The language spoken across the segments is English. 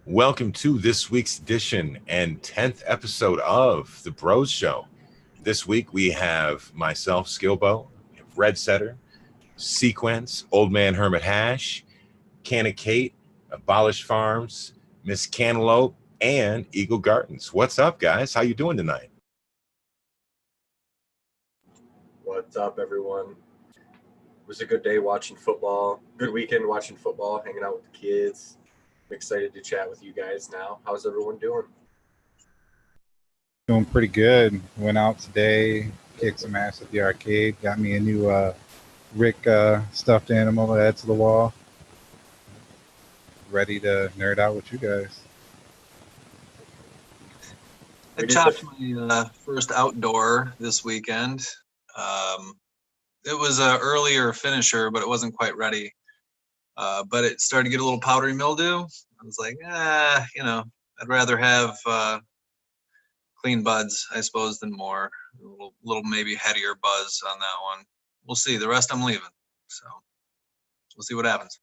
Welcome to this week's edition and 10th episode of The Bros Show. This week we have myself, Skillbo, Red Setter, Sequence, Old Man Hermit Hash, Canna Kate, Abolish Farms, Miss Cantaloupe, and Eagle Gardens. What's up, guys? How you doing tonight? What's up, everyone? It was a good day watching football. Good weekend watching football, hanging out with the kids. I'm excited to chat with you guys now. How's everyone doing? Doing pretty good. Went out today, kicked some ass at the arcade, got me a new Rick stuffed animal to add to the wall. Ready to nerd out with you guys. I chopped my first outdoor this weekend. It was an earlier finisher, but it wasn't quite ready. But it started to get a little powdery mildew. I was like, I'd rather have clean buds, I suppose, than more. A little maybe headier buzz on that one. We'll see. The rest I'm leaving. So we'll see what happens.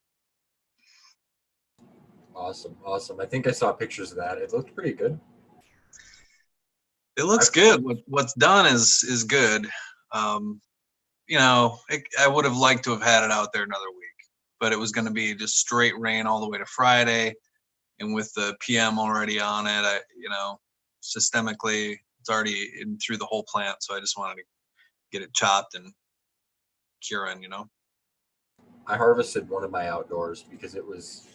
Awesome. I think I saw pictures of that. It looked pretty good. It looks good. What's done is good. I would have liked to have had it out there another week, but it was going to be just straight rain all the way to Friday. And with the PM already on it, systemically, it's already in through the whole plant. So I just wanted to get it chopped and curing, I harvested one of my outdoors because it was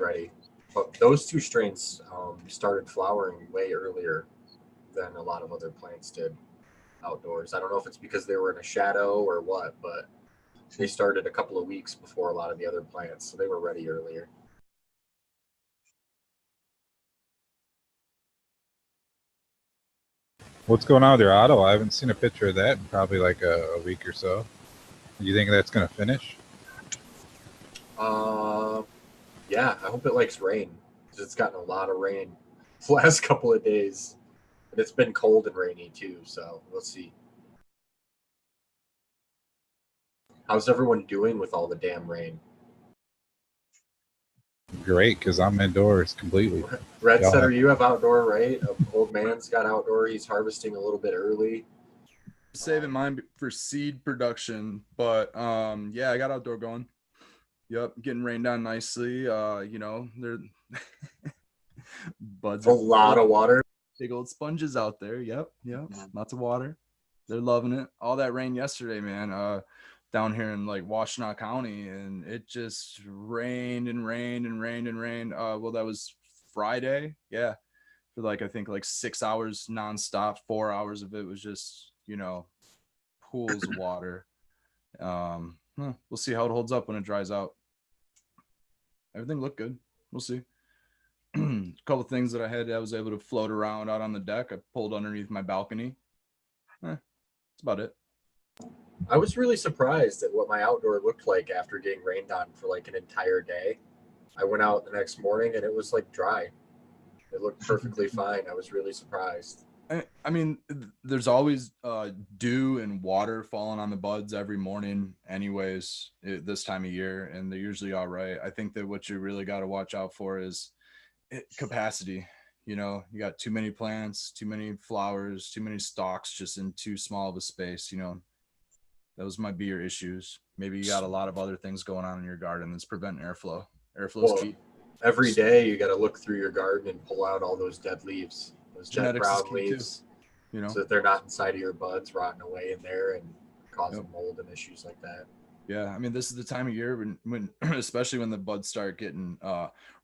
ready. But those two strains started flowering way earlier than a lot of other plants did outdoors. I don't know if it's because they were in a shadow or what, but they started a couple of weeks before a lot of the other plants, so they were ready earlier. What's going on with your auto? I haven't seen a picture of that in probably like a week or so. Do you think that's going to finish? Yeah, I hope it likes rain because it's gotten a lot of rain the last couple of days. And it's been cold and rainy too, so we'll see. How's everyone doing with all the damn rain? Great, because I'm indoors completely. Red Setter, you have outdoor, right? Old man's got outdoor. He's harvesting a little bit early. Saving mine for seed production, but yeah, I got outdoor going. Yep, getting rained on nicely. They're buds. A lot of water. Big old sponges out there. Yep, lots of water. They're loving it. All that rain yesterday, man. Down here in like Washtenaw County, and it just rained and rained and rained and rained. Well, that was Friday, yeah, for like I think like 6 hours nonstop. 4 hours of it was just pools of water. We'll see how it holds up when it dries out. Everything looked good. We'll see. A couple of things that I was able to float around out on the deck. I pulled underneath my balcony. That's about it. I was really surprised at what my outdoor looked like after getting rained on for like an entire day. I went out the next morning and it was like dry. It looked perfectly fine. I was really surprised. I mean, there's always dew and water falling on the buds every morning anyways this time of year, and they're usually all right. I think that what you really got to watch out for is capacity. You got too many plants, too many flowers, too many stalks just in too small of a space. Those might be your issues. Maybe you got a lot of other things going on in your garden that's preventing airflow. Airflow's key. Every day you got to look through your garden and pull out all those dead leaves. Those dead brown leaves, so that they're not inside of your buds rotting away in there and causing mold and issues like that. Yeah, I mean, this is the time of year when especially when the buds start getting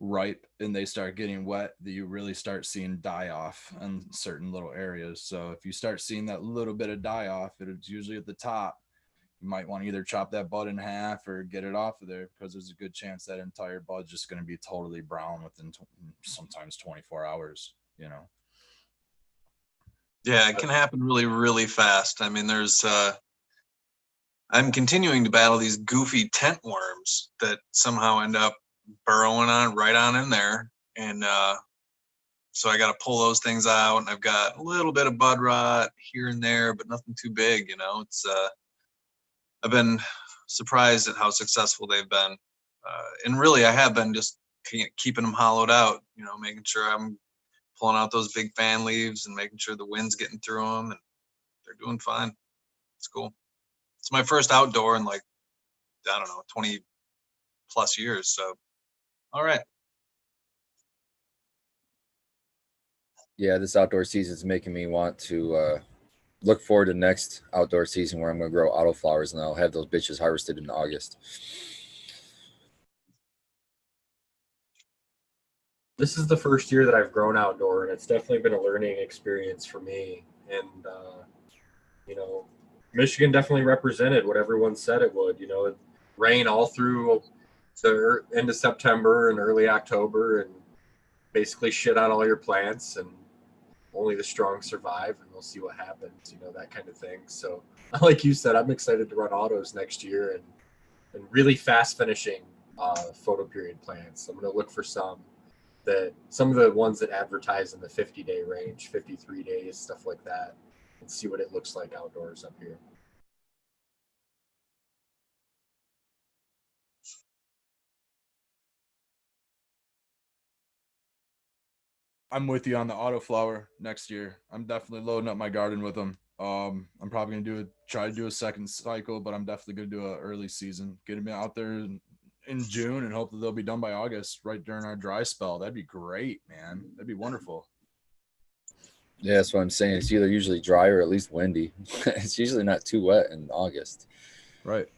ripe and they start getting wet, that you really start seeing die off in certain little areas. So if you start seeing that little bit of die off, it's usually at the top. You might want to either chop that bud in half or get it off of there, because there's a good chance that entire bud's just going to be totally brown within sometimes 24 hours. Yeah, it can happen really, really fast. I mean, I'm continuing to battle these goofy tent worms that somehow end up burrowing right on in there. And so I got to pull those things out, and I've got a little bit of bud rot here and there, but nothing too big. I've been surprised at how successful they've been. And really, I have been just keeping them hollowed out, making sure I'm pulling out those big fan leaves and making sure the wind's getting through them, and they're doing fine. It's cool. It's my first outdoor in 20 plus years. So, all right. Yeah, this outdoor season is making me want to look forward to next outdoor season where I'm going to grow autoflowers, and I'll have those bitches harvested in August. This is the first year that I've grown outdoor, and it's definitely been a learning experience for me. And Michigan definitely represented what everyone said it would. It rain all through the end of September and early October, and basically shit on all your plants, and only the strong survive, and we'll see what happens. That kind of thing. So, like you said, I'm excited to run autos next year and really fast finishing photo period plants. I'm going to look for some of the ones that advertise in the 50-day range, 53 days, stuff like that, and see what it looks like outdoors up here. I'm with you on the autoflower next year. I'm definitely loading up my garden with them. I'm probably gonna try to do a second cycle, but I'm definitely gonna do an early season. Get them out there in June, and hopefully they'll be done by August, right during our dry spell. That'd be great, man. That'd be wonderful. Yeah, that's what I'm saying. It's either usually dry or at least windy. It's usually not too wet in August. Right.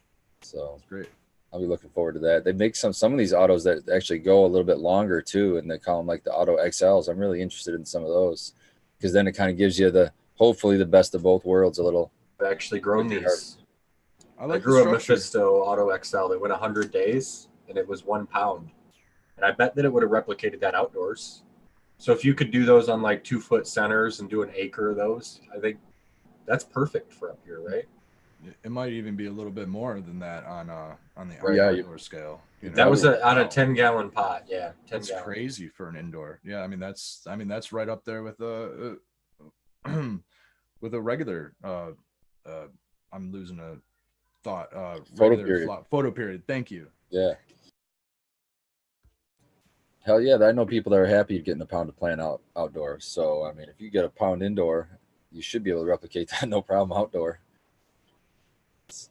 So that's great. I'll be looking forward to that. They make some of these autos that actually go a little bit longer too, and they call them like the Auto XLs. I'm really interested in some of those because then it kind of gives you hopefully the best of both worlds a little. I've actually grown these. I grew a Mephisto Auto XL that went 100 days, and it was 1 pound. And I bet that it would have replicated that outdoors. So if you could do those on like 2-foot centers and do an acre of those, I think that's perfect for up here, right? It might even be a little bit more than that on the outdoor scale. That was on a 10-gallon pot. Yeah, 10 that's gallon. Crazy for an indoor. Yeah, I mean that's right up there with a with a regular. I'm losing a thought. Photo period. Thank you. Yeah. Hell yeah, I know people that are happy getting a pound of plant outdoors. So I mean, if you get a pound indoor, you should be able to replicate that no problem outdoor.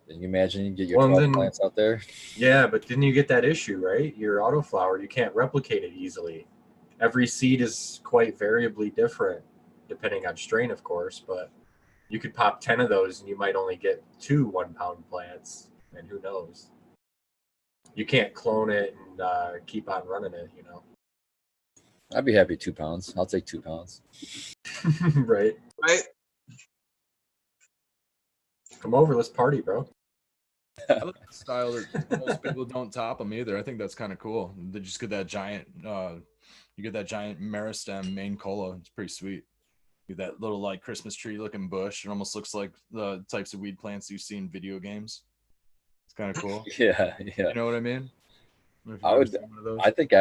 Can you imagine you get your 12 plants out there? Yeah, but then you get that issue, right? Your autoflower, you can't replicate it easily. Every seed is quite variably different, depending on strain, of course, but you could pop 10 of those and you might only get 2 1-pound plants, and who knows? You can't clone it and keep on running it, I'd be happy 2 pounds. I'll take 2 pounds. Right. Come over, let's party, bro. I like the style that most people don't top them either. I think that's kind of cool. They just get that giant, you get that giant meristem main cola. It's pretty sweet. You get that little like Christmas tree looking bush. It almost looks like the types of weed plants you see in video games. It's kind of cool. Yeah. You know what I mean? I think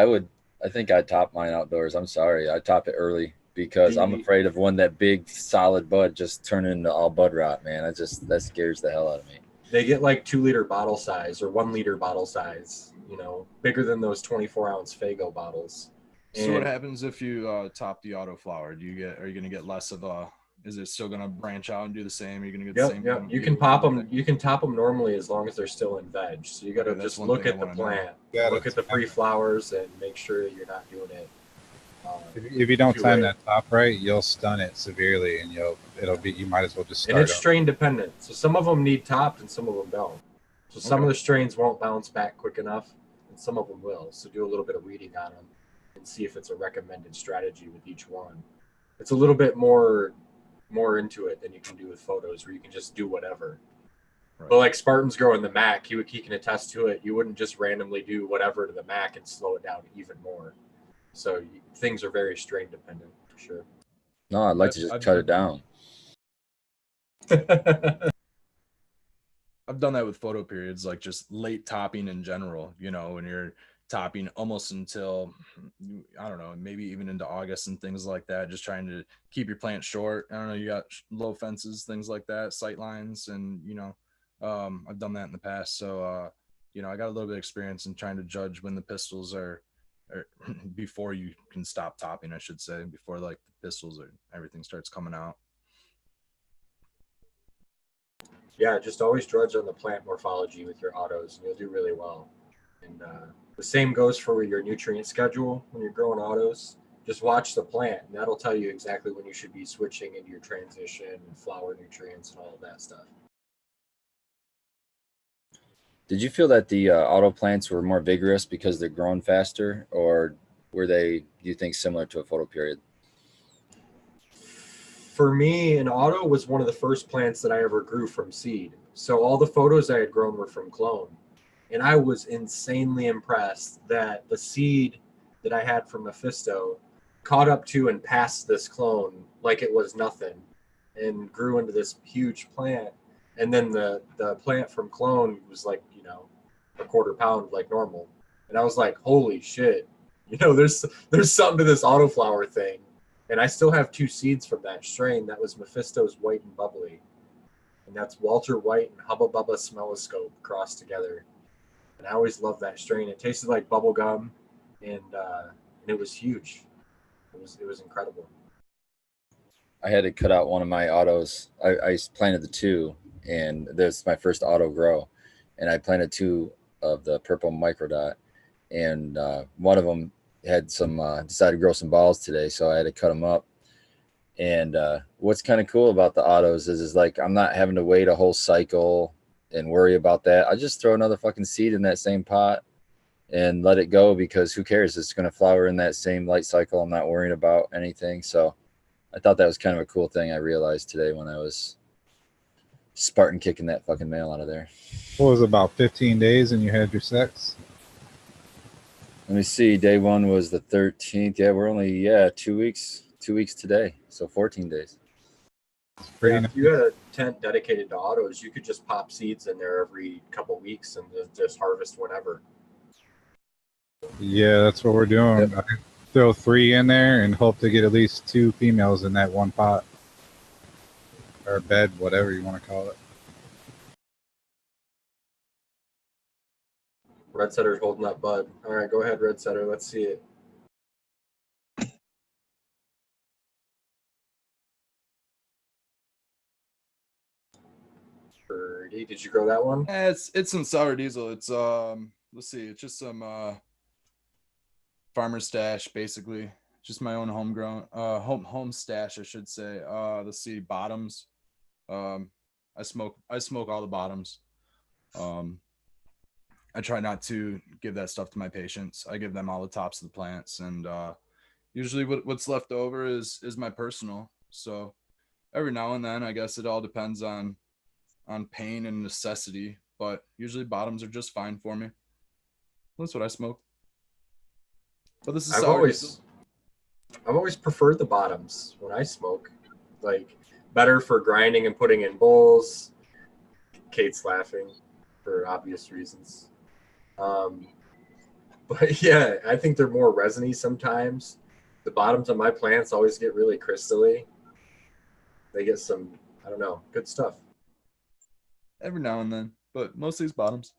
I'd top mine outdoors. I'm sorry. I'd top it early because I'm afraid of when that big solid bud just turn into all bud rot, man. That scares the hell out of me. They get like 2-liter bottle size or 1-liter bottle size, bigger than those 24-ounce Fago bottles. So what happens if you top the autoflower? Are you going to get less of a? Is it still going to branch out and do the same? Are you going to get the same? Yeah, you can pop them. You can top them normally as long as they're still in veg. So you got to just look at the plant, look at the pre-flowers, and make sure you're not doing it. If you don't time that top right, you'll stun it severely, and you might as well just start. And it's strain dependent. So some of them need topped, and some of them don't. So some of the strains won't bounce back quick enough, and some of them will. So do a little bit of weeding on them and see if it's a recommended strategy with each one. It's a little bit more into it than you can do with photos, where you can just do whatever. Right. But like Spartan's growing the Mac, he can attest to it. You wouldn't just randomly do whatever to the Mac and slow it down even more. So things are very strain dependent, for sure. No, I'd like to just cut it down. I've done that with photo periods, like just late topping in general, when you're topping almost until, I don't know, maybe even into August and things like that, just trying to keep your plant short. I don't know, you got low fences, things like that, sight lines, and, I've done that in the past. So, I got a little bit of experience in trying to judge when the pistils are or before you can stop topping, I should say, before like the pistils or everything starts coming out. Yeah, just always drudge on the plant morphology with your autos, and you'll do really well. And the same goes for your nutrient schedule when you're growing autos. Just watch the plant, and that'll tell you exactly when you should be switching into your transition and flower nutrients and all of that stuff. Did you feel that the auto plants were more vigorous because they're growing faster, or were they, do you think, similar to a photo period? For me, an auto was one of the first plants that I ever grew from seed. So all the photos I had grown were from clone. And I was insanely impressed that the seed that I had from Mephisto caught up to and passed this clone like it was nothing and grew into this huge plant. And then the plant from clone was like, a quarter pound like normal. And I was like, holy shit, there's something to this autoflower thing. And I still have 2 seeds from that strain. That was Mephisto's White and Bubbly. And that's Walter White and Hubba Bubba Smelloscope crossed together. And I always loved that strain. It tasted like bubble gum, and it was huge. It was incredible. I had to cut out one of my autos. I planted the 2, and there's my first auto grow. And I planted 2 of the purple microdot. And one of them had some, decided to grow some balls today, so I had to cut them up. And what's kind of cool about the autos is like I'm not having to wait a whole cycle and worry about that. I just throw another fucking seed in that same pot and let it go, because who cares? It's going to flower in that same light cycle. I'm not worrying about anything. So I thought that was kind of a cool thing I realized today when I was Spartan kicking that fucking mail out of there. What was it, about 15 days and you had your sex? Let me see. Day 1 was the 13th. Yeah, we're only 2 weeks. 2 weeks today, so 14 days. If you had a tent dedicated to autos, you could just pop seeds in there every couple weeks and just harvest whenever. Yeah, that's what we're doing. Yep. I throw 3 in there and hope to get at least 2 females in that one pot or bed, whatever you want to call it. Red Setter's holding up bud. All right, go ahead, Red Setter. Let's see it. Birdie, did you grow that one? It's some sour diesel. It's let's see, it's just some farmer stash, basically. Just my own homegrown home stash, I should say. Let's see, bottoms. I smoke all the bottoms. I try not to give that stuff to my patients. I give them all the tops of the plants, and usually what's left over is my personal. So every now and then, I guess it all depends on pain and necessity, but usually bottoms are just fine for me. That's what I smoke. But this is I've always preferred the bottoms when I smoke. Like, better for grinding and putting in bowls. Kate's laughing for obvious reasons. But yeah, I think they're more resiny sometimes. The bottoms of my plants always get really crystally. They get some, I don't know, good stuff. Every now and then, but mostly it's bottoms.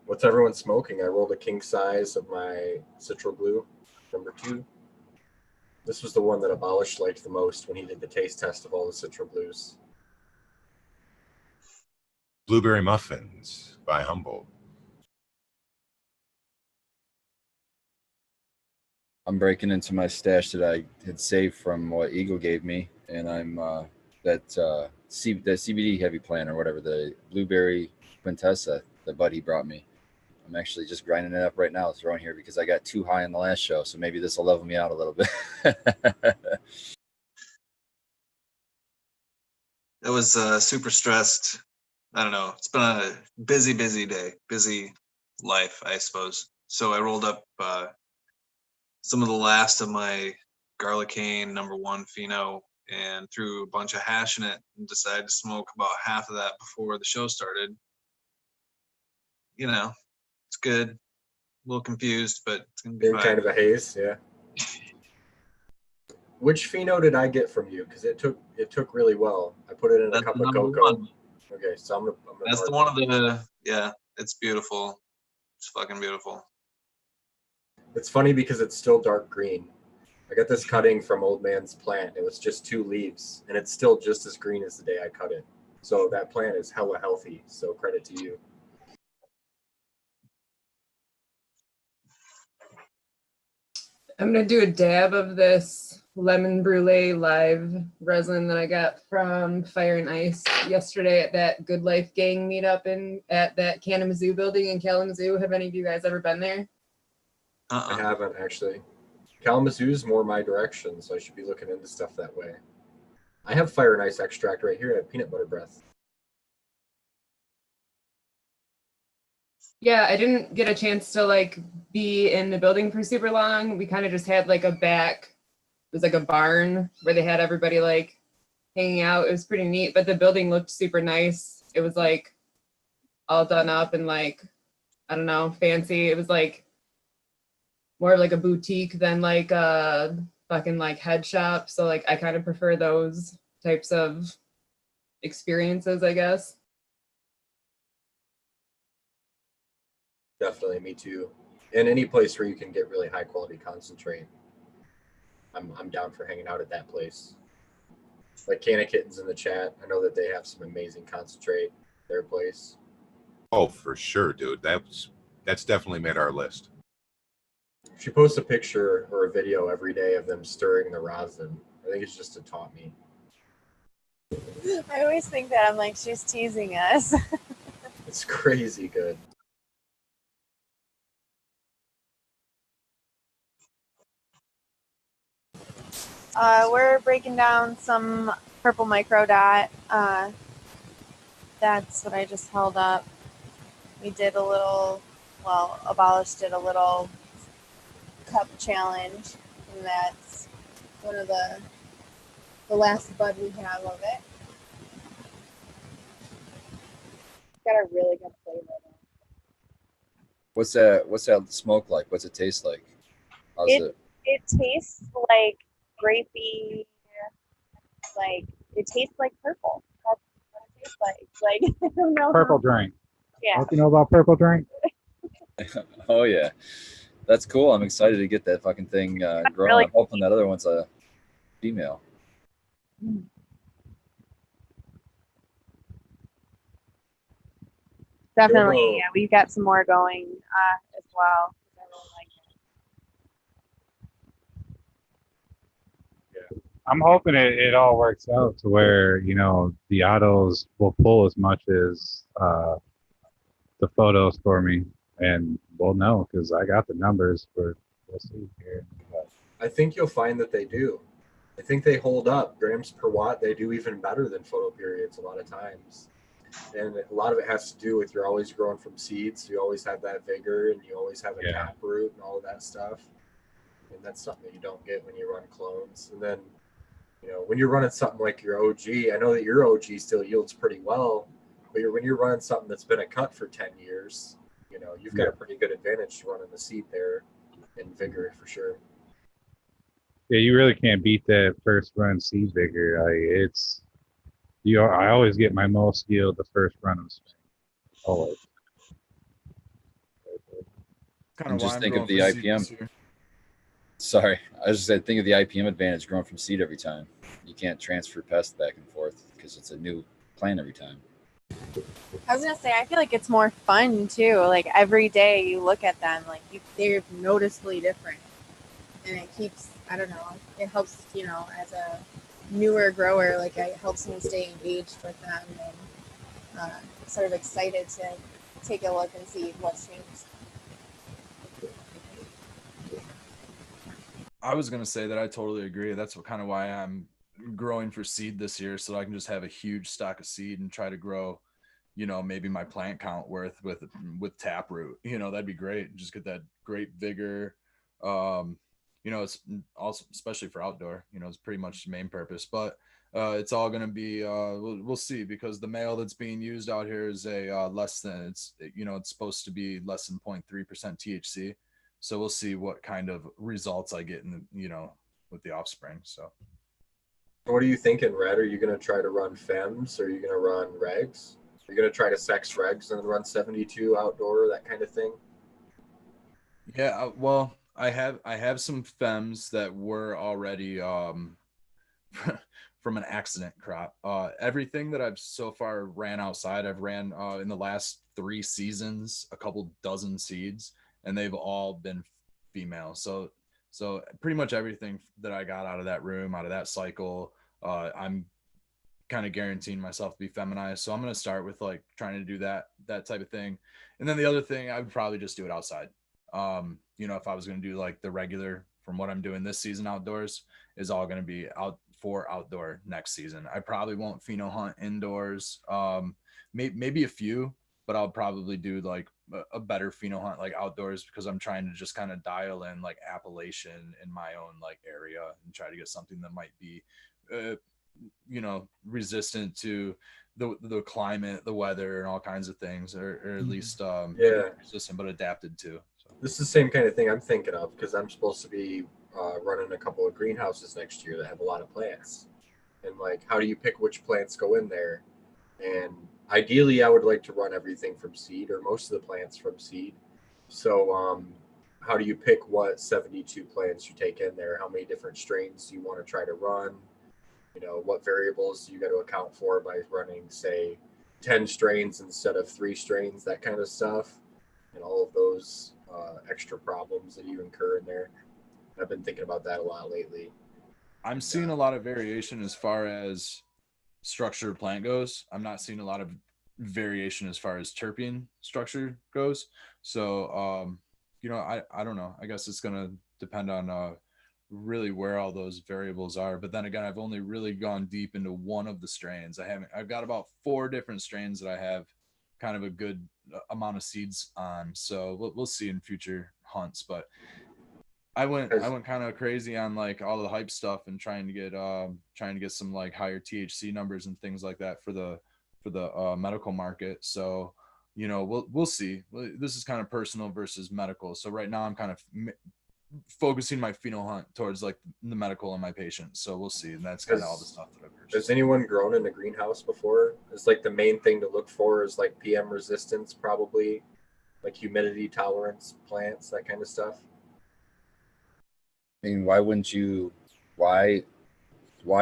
What's everyone smoking? I rolled a king size of my Citral Blue, number 2. This was the one that Abolish liked the most when he did the taste test of all the Citral Blues. Blueberry Muffins by Humboldt. I'm breaking into my stash that I had saved from what Eagle gave me, and I'm that CBD heavy plant or whatever, the blueberry quintessa that Buddy brought me. I'm actually just grinding it up right now, throwing here because I got too high in the last show, so maybe this will level me out a little bit. It was super stressed. I don't know. It's been a busy day, busy life, I suppose. So I rolled up some of the last of my Garlicane #1 Pheno and threw a bunch of hash in it and decided to smoke about half of that before the show started. You know, it's good. A little confused, but it's gonna be In fine. kind of a haze, yeah. Which pheno did I get from you? Because it took really well. I put it in a That's cup the of number cocoa. one. Okay, so I'm gonna That's the mark one it. of the, yeah, it's beautiful. It's fucking beautiful. It's funny because it's still dark green. I got this cutting from Old Man's plant. It was just 2 leaves, and it's still just as green as the day I cut it. So that plant is hella healthy. So credit to you. I'm gonna do a dab of this lemon brulee live resin that I got from Fire and Ice yesterday at that Good Life Gang meetup at that Kalamazoo building in Kalamazoo. Have any of you guys ever been there? I haven't actually. Kalamazoo's more my direction, so I should be looking into stuff that way. I have Fire and Ice extract right here. I have peanut butter breath. Yeah, I didn't get a chance to like be in the building for super long. We kind of just had like a back, it was like a barn where they had everybody like hanging out. It was pretty neat, but the building looked super nice. It was like all done up and like, I don't know, fancy. It was like more like a boutique than like a fucking like head shop. So like I kind of prefer those types of experiences, I guess. Definitely, me too. And any place where you can get really high quality concentrate, I'm down for hanging out at that place. Like Canna Kittens in the chat, I know that they have some amazing concentrate. Their place. Oh, for sure, dude. That's definitely made our list. She posts a picture or a video every day of them stirring the rosin. I think it's just to taunt me. I always think that I'm like, she's teasing us. It's crazy good. We're breaking down some purple micro dot. That's what I just held up. We did a little, well, Abolish did a little cup challenge, and that's one of the last bud we have of it. Got a really good flavor though. What's that smoke like? What's it taste like? How's it? It tastes like grapey, like it tastes like purple. That's what it tastes like. Like I don't know. Purple drink. Yeah. What you know about purple drink? Oh yeah, that's cool. I'm excited to get that fucking thing growing. Really I'm hoping that other one's a female. Definitely, Yobo. yeah. We got some more going as well. I really like it. I'm hoping it all works out to where, you know, the autos will pull as much as the photos for me. And we'll know because I got the numbers for, we'll see here. But I think you'll find that they do. I think they hold up grams per watt. They do even better than photo periods a lot of times. And a lot of it has to do with you're always growing from seeds. You always have that vigor and you always have a tap root and all of that stuff. And that's something that you don't get when you run clones. And then, you know, when you're running something like your OG, I know that your OG still yields pretty well, but when you're running something that's been a cut for 10 years, you know, you've got a pretty good advantage to running the seed there in vigor for sure. yeah, you really can't beat that first run seed vigor. It's I always get my most yield the first run of spring. Always. Kind And of why just I'm think going of the for seed IPM. this year. Sorry, I just said think of the IPM advantage growing from seed every time. You can't transfer pests back and forth because it's a new plant every time. I was gonna say, I feel like it's more fun too. Like every day you look at them, like they're noticeably different, and it keeps. I don't know. It helps, you know, as a newer grower, like it helps me stay engaged with them and sort of excited to take a look and see what's changed. I was gonna say that I totally agree. That's kind of why I'm growing for seed this year, so I can just have a huge stock of seed and try to grow, you know, maybe my plant count worth with taproot. You know, that'd be great. Just get that great vigor. You know, it's also especially for outdoor. You know, it's pretty much the main purpose, but it's all gonna be we'll see because the male that's being used out here is a less than it's supposed to be less than 0.3% THC. So we'll see what kind of results I get in the offspring. So What are you thinking, Red? Are you going to try to run FEMs, or are you going to run regs? Are you going to try to sex regs and then run 72 outdoor, that kind of thing? yeah, well, I have some FEMs that were already from an accident crop. Everything that I've so far ran outside, I've ran in the last 3 seasons, a couple dozen seeds, and they've all been female. So pretty much everything that I got out of that room, out of that cycle, I'm kind of guaranteeing myself to be feminized. So I'm going to start with like trying to do that type of thing. And then the other thing, I would probably just do it outside. If I was going to do like the regular from what I'm doing this season outdoors is all going to be outdoor next season. I probably won't pheno hunt indoors. Maybe a few, but I'll probably do like a better pheno hunt like outdoors, because I'm trying to just kind of dial in like appellation in my own like area and try to get something that might be resistant to the climate, the weather, and all kinds of things, or at least maybe not resistant but adapted to. So this is the same kind of thing I'm thinking of, because I'm supposed to be running a couple of greenhouses next year that have a lot of plants, and like, how do you pick which plants go in there? And ideally I would like to run everything from seed, or most of the plants from seed. So how do you pick what 72 plants you take in there? How many different strains do you want to try to run? What variables do you got to account for by running, say, 10 strains instead of 3 strains, that kind of stuff, and all of those extra problems that you incur in there. I've been thinking about that a lot lately. I'm seeing a lot of variation as far as structured plant goes. I'm not seeing a lot of variation as far as terpene structure goes. So, I don't know. I guess it's going to depend on really where all those variables are. But then again, I've only really gone deep into one of the strains. I've got about 4 different strains that I have kind of a good amount of seeds on. So we'll see in future hunts. But I went kind of crazy on like all the hype stuff and trying to get some like higher THC numbers and things like that for the medical market. So, we'll see. This is kind of personal versus medical. So right now I'm kind of focusing my pheno hunt towards like the medical and my patients. So we'll see. And that's kind of all the stuff that I've purchased. Has anyone grown in a greenhouse before? It's like the main thing to look for is like PM resistance, probably like humidity tolerance, plants, that kind of stuff. I mean, why wouldn't you? Why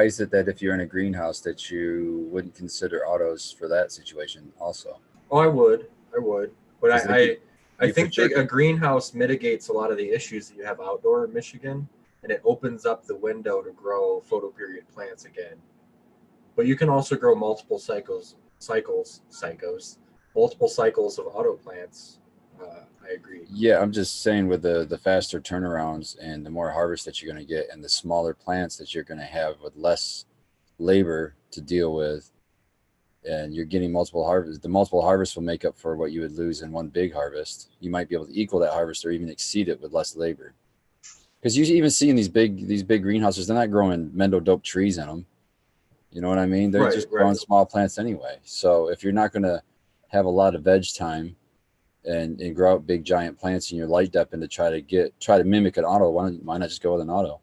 is it that if you're in a greenhouse that you wouldn't consider autos for that situation also? Oh, I would, but I think sure a greenhouse mitigates a lot of the issues that you have outdoor in Michigan, and it opens up the window to grow photoperiod plants again. But you can also grow multiple cycles of auto plants. I agree. Yeah, I'm just saying with the faster turnarounds and the more harvest that you're going to get and the smaller plants that you're going to have with less labor to deal with, and you're getting multiple harvests, the multiple harvests will make up for what you would lose in one big harvest. You might be able to equal that harvest or even exceed it with less labor. Because you even see in these big greenhouses, they're not growing Mendo-dope trees in them. You know what I mean? They're just growing small plants anyway. So if you're not going to have a lot of veg time and grow out big giant plants in your light depth and to try to mimic an auto, why not just go with an auto?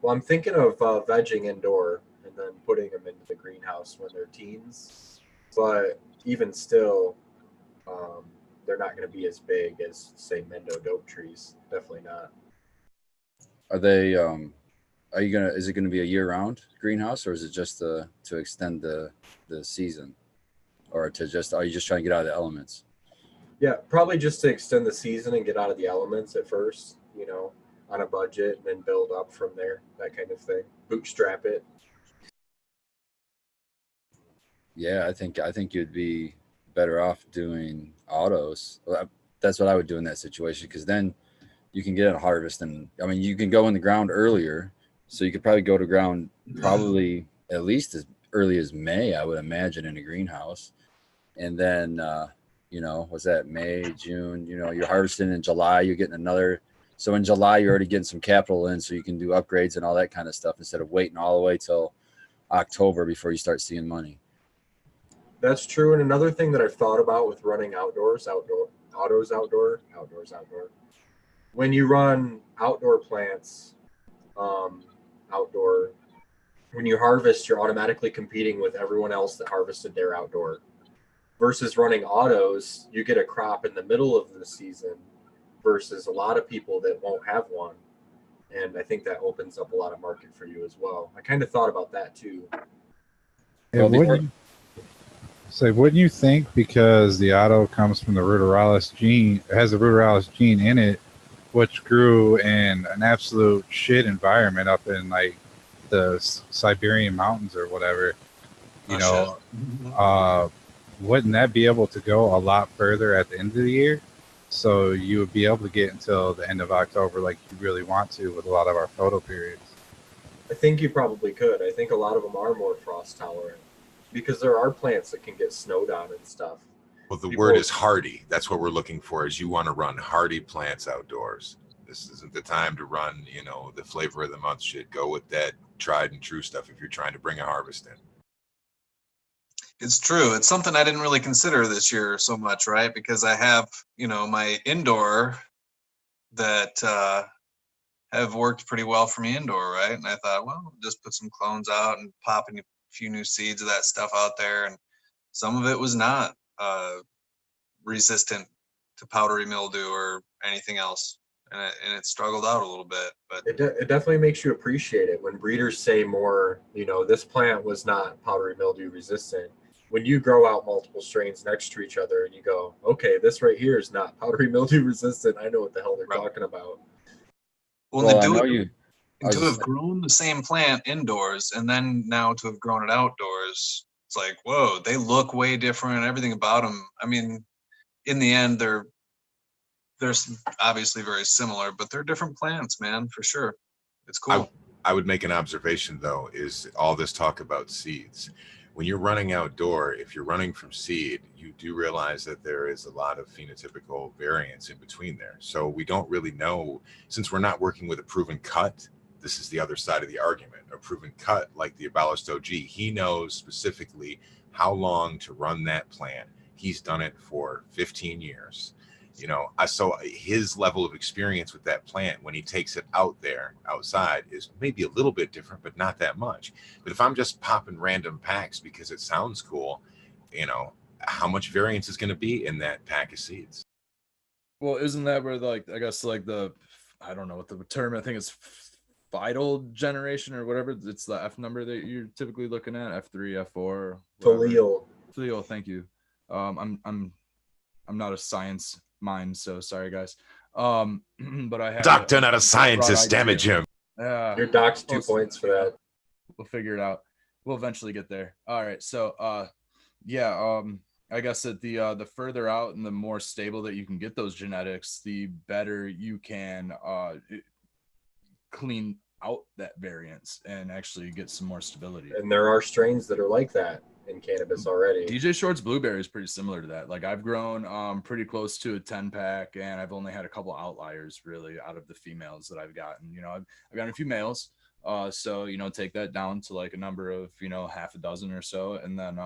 Well, I'm thinking of vegging indoor and then putting them into the greenhouse when they're teens. But even still, they're not going to be as big as, say, Mendo-dope trees. Definitely not. Are they? Is it gonna be a year-round greenhouse, or is it just to extend the season, or are you just trying to get out of the elements? Yeah, probably just to extend the season and get out of the elements at first, on a budget, and then build up from there, that kind of thing. Bootstrap it. Yeah, I think you'd be better off doing autos. That's what I would do in that situation, because then you can get a harvest, and I mean you can go in the ground earlier. So you could probably go to ground probably at least as early as May, I would imagine, in a greenhouse. And then, was that May, June? You're harvesting in July, you're getting another. So in July, you're already getting some capital in, so you can do upgrades and all that kind of stuff instead of waiting all the way till October before you start seeing money. That's true. And another thing that I've thought about with running outdoors, when you run outdoor plants, outdoor, when you harvest, you're automatically competing with everyone else that harvested their outdoor. Versus running autos, you get a crop in the middle of the season versus a lot of people that won't have one. And I think that opens up a lot of market for you as well. I kind of thought about that too. And wouldn't you think, because the auto comes from the ruderalis gene, it has the ruderalis gene in it, which grew in an absolute shit environment up in like the Siberian mountains or whatever, wouldn't that be able to go a lot further at the end of the year? So you would be able to get until the end of October like you really want to with a lot of our photo periods. I think you probably could. I think a lot of them are more frost tolerant because there are plants that can get snowed on and stuff. Well, the word is hardy. That's what we're looking for, is you want to run hardy plants outdoors. This isn't the time to run, the flavor of the month shit. Go with that tried and true stuff if you're trying to bring a harvest in. It's true. It's something I didn't really consider this year so much, right? Because I have, my indoor that have worked pretty well for me indoor, right? And I thought, well, just put some clones out and popping a few new seeds of that stuff out there. And some of it was not resistant to powdery mildew or anything else. And it struggled out a little bit, but it definitely makes you appreciate it when breeders say more, this plant was not powdery mildew resistant. When you grow out multiple strains next to each other and you go, okay, this right here is not powdery mildew resistant, I know what the hell they're talking about. Well, to have grown the same plant indoors and then now to have grown it outdoors, it's like, whoa, they look way different. Everything about them. I mean, in the end, they're obviously very similar, but they're different plants, man, for sure. It's cool. I would make an observation, though, is all this talk about seeds. When you're running outdoor, if you're running from seed, you do realize that there is a lot of phenotypical variance in between there. So we don't really know, since we're not working with a proven cut, this is the other side of the argument. A proven cut like the abolished OG, he knows specifically how long to run that plant. He's done it for 15 years. I saw his level of experience with that plant when he takes it out there outside is maybe a little bit different, but not that much. But if I'm just popping random packs because it sounds cool, how much variance is going to be in that pack of seeds? Well, isn't that where I don't know what the term, I think it's vital generation or whatever. It's the F number that you're typically looking at, F3, F4. Filial, thank you. I'm not a science mind, so sorry guys. But I have doctor, not a scientist, damage him. Your doc's 2 points for that. We'll figure it out. We'll eventually get there. All right, so I guess that the further out and the more stable that you can get those genetics, the better you can clean out that variance and actually get some more stability. And there are strains that are like that in cannabis already. DJ Short's blueberry is pretty similar to that. Like I've grown pretty close to a 10 pack, and I've only had a couple outliers really out of the females that I've gotten. I've gotten a few males, so take that down to like a number of half a dozen or so, and then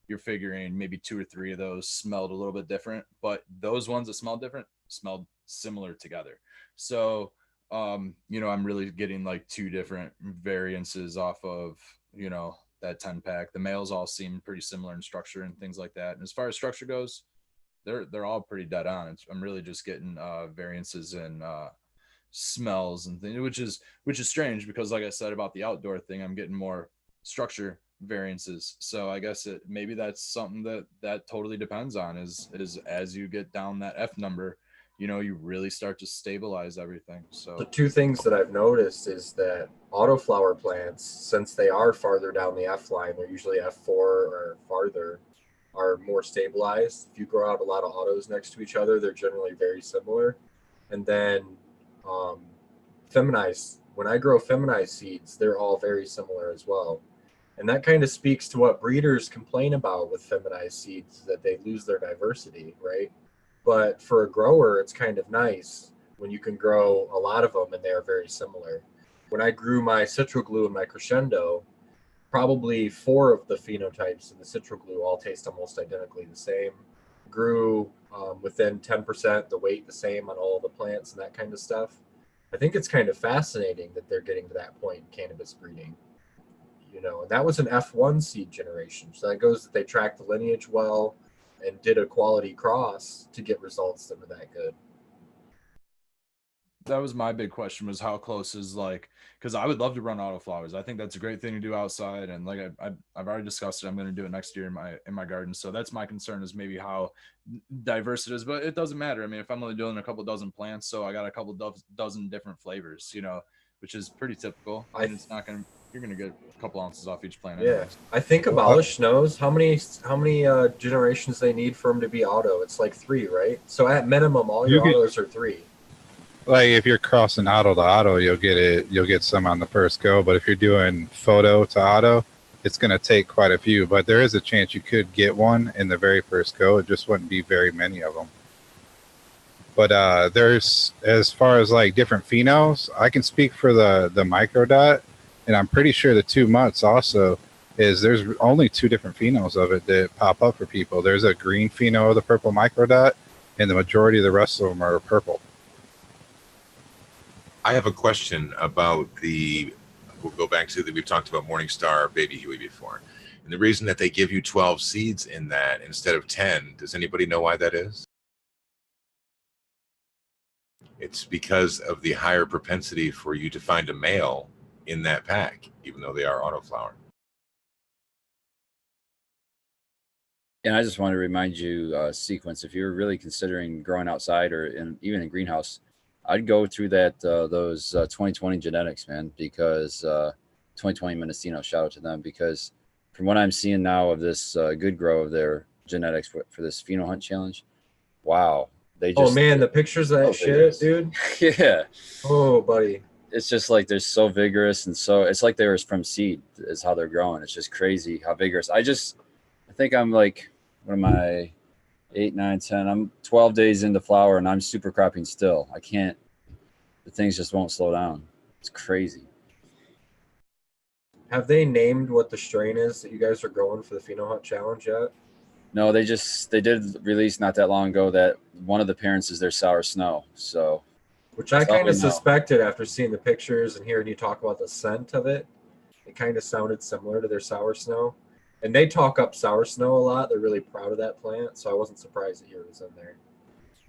you're figuring maybe 2 or 3 of those smelled a little bit different, but those ones that smelled different smelled similar together. So I'm really getting like 2 different variances off of that 10 pack. The males all seem pretty similar in structure and things like that. And as far as structure goes, they're all pretty dead on. I'm really just getting variances in smells and things, which is strange because, like I said about the outdoor thing, I'm getting more structure variances. So I guess maybe that's something that totally depends on is as you get down that F number, you really start to stabilize everything. So the 2 things that I've noticed is that autoflower plants, since they are farther down the F line, they're usually F4 or farther, are more stabilized. If you grow out a lot of autos next to each other, they're generally very similar. And then feminized, when I grow feminized seeds, they're all very similar as well. And that kind of speaks to what breeders complain about with feminized seeds, that they lose their diversity, right? But for a grower, it's kind of nice when you can grow a lot of them and they are very similar. When I grew my citroglue and my crescendo, probably 4 of the phenotypes in the citroglue all taste almost identically the same. grew within 10%, the weight the same on all the plants and that kind of stuff. I think it's kind of fascinating that they're getting to that point in cannabis breeding. You know, and that was an F1 seed generation. So that goes that they tracked the lineage well and did a quality cross to get results that were that good. That was my big question, was how close is, like, because I would love to run autoflowers. I think that's a great thing to do outside, and like I've already discussed it. I'm going to do it next year in my garden. So that's my concern, is maybe how diverse it is, but it doesn't matter. I mean, if I'm only doing a couple dozen plants, so I got a couple dozen different flavors, you know, which is pretty typical. And it's not going to, you're going to get a couple ounces off each plant. Yeah, anyways. I think Abolish knows how many generations they need for them to be auto. It's like 3, right? So at minimum, all your autos are 3. Like if you're crossing auto to auto, you'll get some on the first go. But if you're doing photo to auto, it's going to take quite a few. But there is a chance you could get one in the very first go. It just wouldn't be very many of them. But there's, as far as like different phenols, I can speak for the microdot, and I'm pretty sure the 2 months also is there's only 2 different phenols of it that pop up for people. There's a green pheno of the purple microdot, and the majority of the rest of them are purple. I have a question about we'll go back to we've talked about Morningstar Baby Huey before. And the reason that they give you 12 seeds in that instead of 10, does anybody know why that is? It's because of the higher propensity for you to find a male in that pack, even though they are autoflower. And I just want to remind you, Sequence, if you're really considering growing outside or even in greenhouse, I'd go through those 2020 genetics, man, because 2020 Mendocino, shout out to them, because from what I'm seeing now of this good grow of their genetics for this pheno hunt challenge, wow. Oh man, the pictures of that shit, dude. Yeah. Oh, buddy. It's just like they're so vigorous, and so it's like they were from seed is how they're growing. It's just crazy how vigorous. I think I'm like, what am I? 8, 9, 10. I'm 12 days into flower and I'm super cropping still. I can't, the things just won't slow down. It's crazy. Have they named what the strain is that you guys are growing for the Pheno Hunt Challenge yet? No, they did release not that long ago that one of the parents is their sour snow. So, which I kind of suspected after seeing the pictures and hearing you talk about the scent of it. It kind of sounded similar to their sour snow. And they talk up sour snow a lot. They're really proud of that plant, so I wasn't surprised to hear it was in there.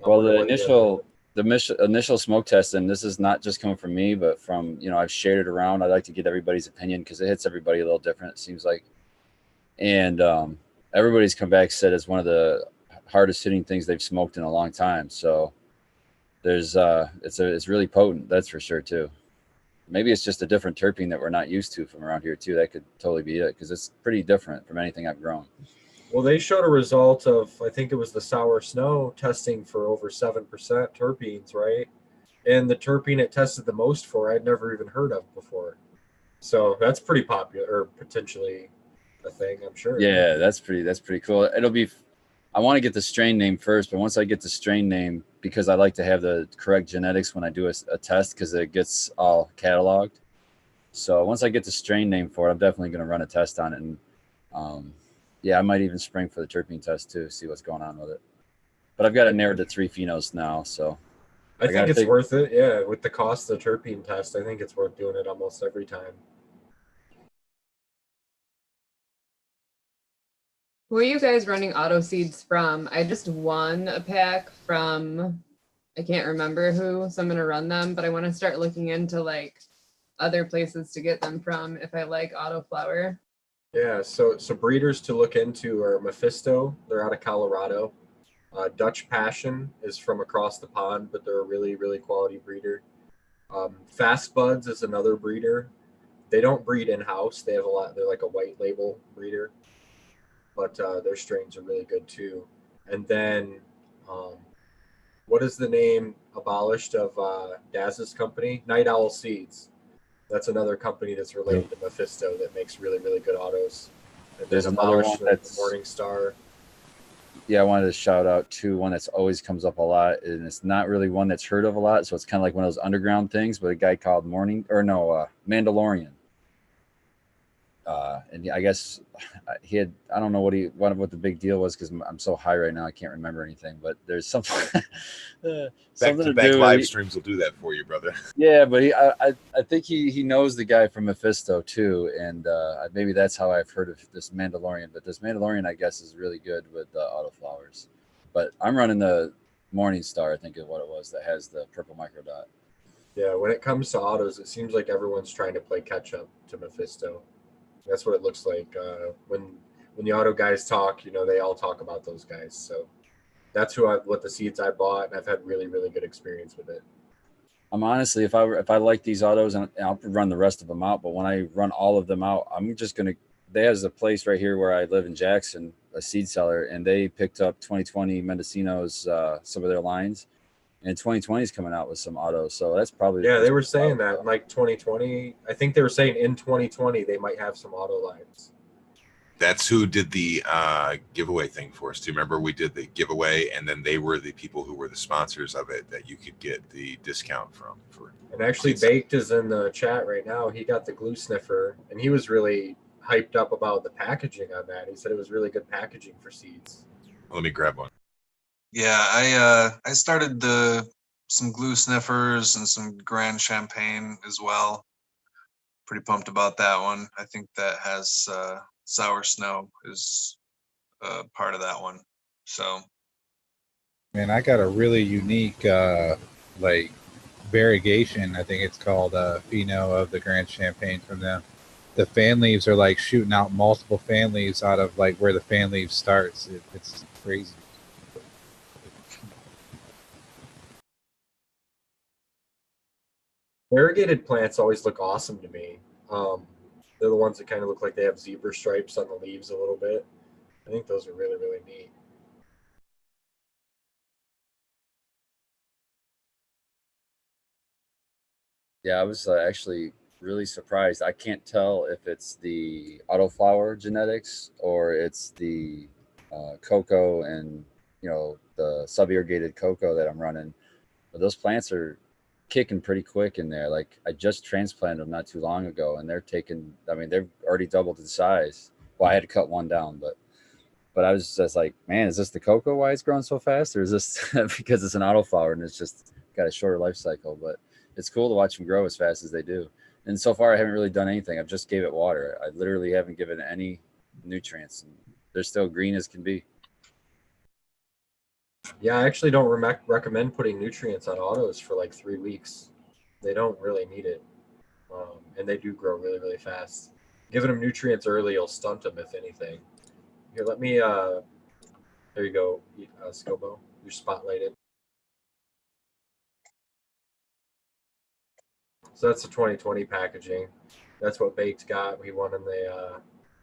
Well, the initial smoke test, and this is not just coming from me, but from, you know, I've shared it around. I like to get everybody's opinion because it hits everybody a little different, it seems like. And everybody's come back and said it's one of the hardest hitting things they've smoked in a long time. So there's it's really potent, that's for sure too. Maybe it's just a different terpene that we're not used to from around here too. That could totally be it, because it's pretty different from anything I've grown. Well, they showed a result of, I think it was the sour snow testing for over 7% terpenes, right? And the terpene it tested the most for, I'd never even heard of before. So that's pretty popular, or potentially a thing, I'm sure. Yeah, that's pretty cool. I want to get the strain name first, but once I get the strain name, because I like to have the correct genetics when I do a test, because it gets all cataloged. So once I get the strain name for it, I'm definitely going to run a test on it. And yeah, I might even spring for the terpene test too, see what's going on with it. But I've got it narrowed to 3 phenos now. So I think it's worth it. Yeah, with the cost of the terpene test, I think it's worth doing it almost every time. Who are you guys running auto seeds from? I just won a pack from, I can't remember who, so I'm going to run them, but I want to start looking into like other places to get them from if I like auto flower. Yeah, so breeders to look into are Mephisto. They're out of Colorado. Dutch Passion is from across the pond, but they're a really, really quality breeder. Fast Buds is another breeder. They don't breed in-house. They have a lot. They're like a white label breeder, but their strains are really good too. And then, what is the name abolished of Daz's company? Night Owl Seeds. That's another company that's related to Mephisto that makes really, really good autos. And there's another one that's Morningstar. Yeah, I wanted to shout out to one that's always comes up a lot, and it's not really one that's heard of a lot, so it's kind of like one of those underground things. But a guy called Mandalorian. And I guess he had, I don't know what the big deal was, because I'm so high right now I can't remember anything, but there's something something to back do. live streams will do that for you, brother. Yeah, but I think he knows the guy from Mephisto too, and maybe that's how I've heard of this Mandalorian. But this Mandalorian, I guess, is really good with autoflowers. But I'm running the Morning Star, I think is what it was, that has the purple micro dot. Yeah, when it comes to autos, it seems like everyone's trying to play catch up to Mephisto. That's what it looks like. When the auto guys talk, they all talk about those guys. So that's what the seeds I bought, and I've had really, really good experience with it. I'm honestly, if I like these autos, and I'll run the rest of them out, but when I run all of them out, I'm just gonna. There's a place right here where I live in Jackson, a seed seller, and they picked up 2020 Mendocino's some of their lines, and 2020 is coming out with some autos, so that's probably they were saying that in like 2020. I think they were saying in 2020 they might have some auto lines. That's who did the giveaway thing for us. Do you remember we did the giveaway, and then they were the people who were the sponsors of it that you could get the discount from? And actually, Baked is in the chat right now. He got the glue sniffer, and he was really hyped up about the packaging on that. He said it was really good packaging for seeds. Let me grab one. Yeah, I started some glue sniffers and some Grand Champagne as well. Pretty pumped about that one. I think that has Sour Snow is part of that one. So, Man, I got a really unique like variegation. I think it's called Fino of the Grand Champagne from them. The fan leaves are like shooting out multiple fan leaves out of like where the fan leaf starts. It's crazy. Variegated plants always look awesome to me. They're the ones that kind of look like they have zebra stripes on the leaves a little bit. I think those are really, really neat. Yeah, I was actually really surprised. I can't tell if it's the autoflower genetics or it's the cocoa and the sub-irrigated cocoa that I'm running. But those plants are kicking pretty quick in there. Like I just transplanted them not too long ago, and they've already doubled in size. Well, I had to cut one down, but I was just like, man, is this the cocoa why it's growing so fast, or is this because it's an autoflower and it's just got a shorter life cycle? But it's cool to watch them grow as fast as they do. And so far, I haven't really done anything. I've just gave it water. I literally haven't given any nutrients. And they're still green as can be. Yeah, I actually don't recommend putting nutrients on autos for like 3 weeks. They don't really need it. And they do grow really, really fast. Giving them nutrients early will stunt them, if anything. Here, let me, there you go, Skilbo. You're spotlighted. So that's the 2020 packaging. That's what Baked got. We won in the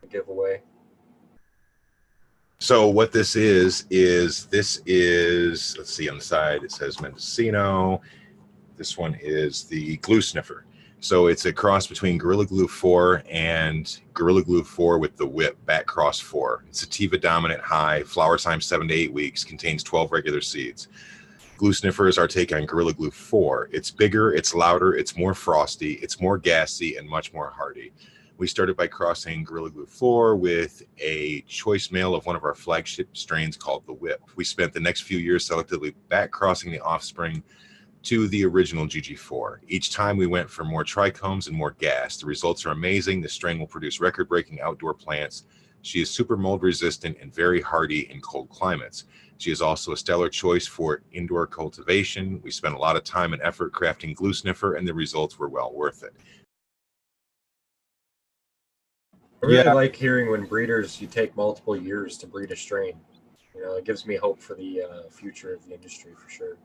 giveaway. So what this is, let's see on the side, it says Mendocino. This one is the glue sniffer. So it's a cross between Gorilla Glue 4 and Gorilla Glue 4 with the whip, back cross 4. It's sativa dominant high, flower time 7 to 8 weeks, contains 12 regular seeds. Glue sniffer is our take on Gorilla Glue 4. It's bigger, it's louder, it's more frosty, it's more gassy, and much more hardy. We started by crossing Gorilla Glue 4 with a choice male of one of our flagship strains called the Whip. We spent the next few years selectively back crossing the offspring to the original GG4. Each time we went for more trichomes and more gas. The results are amazing. The strain will produce record-breaking outdoor plants. She is super mold resistant and very hardy in cold climates. She is also a stellar choice for indoor cultivation. We spent a lot of time and effort crafting Glue Sniffer, and the results were well worth it. I really like hearing when breeders, you take multiple years to breed a strain. It gives me hope for the future of the industry for sure.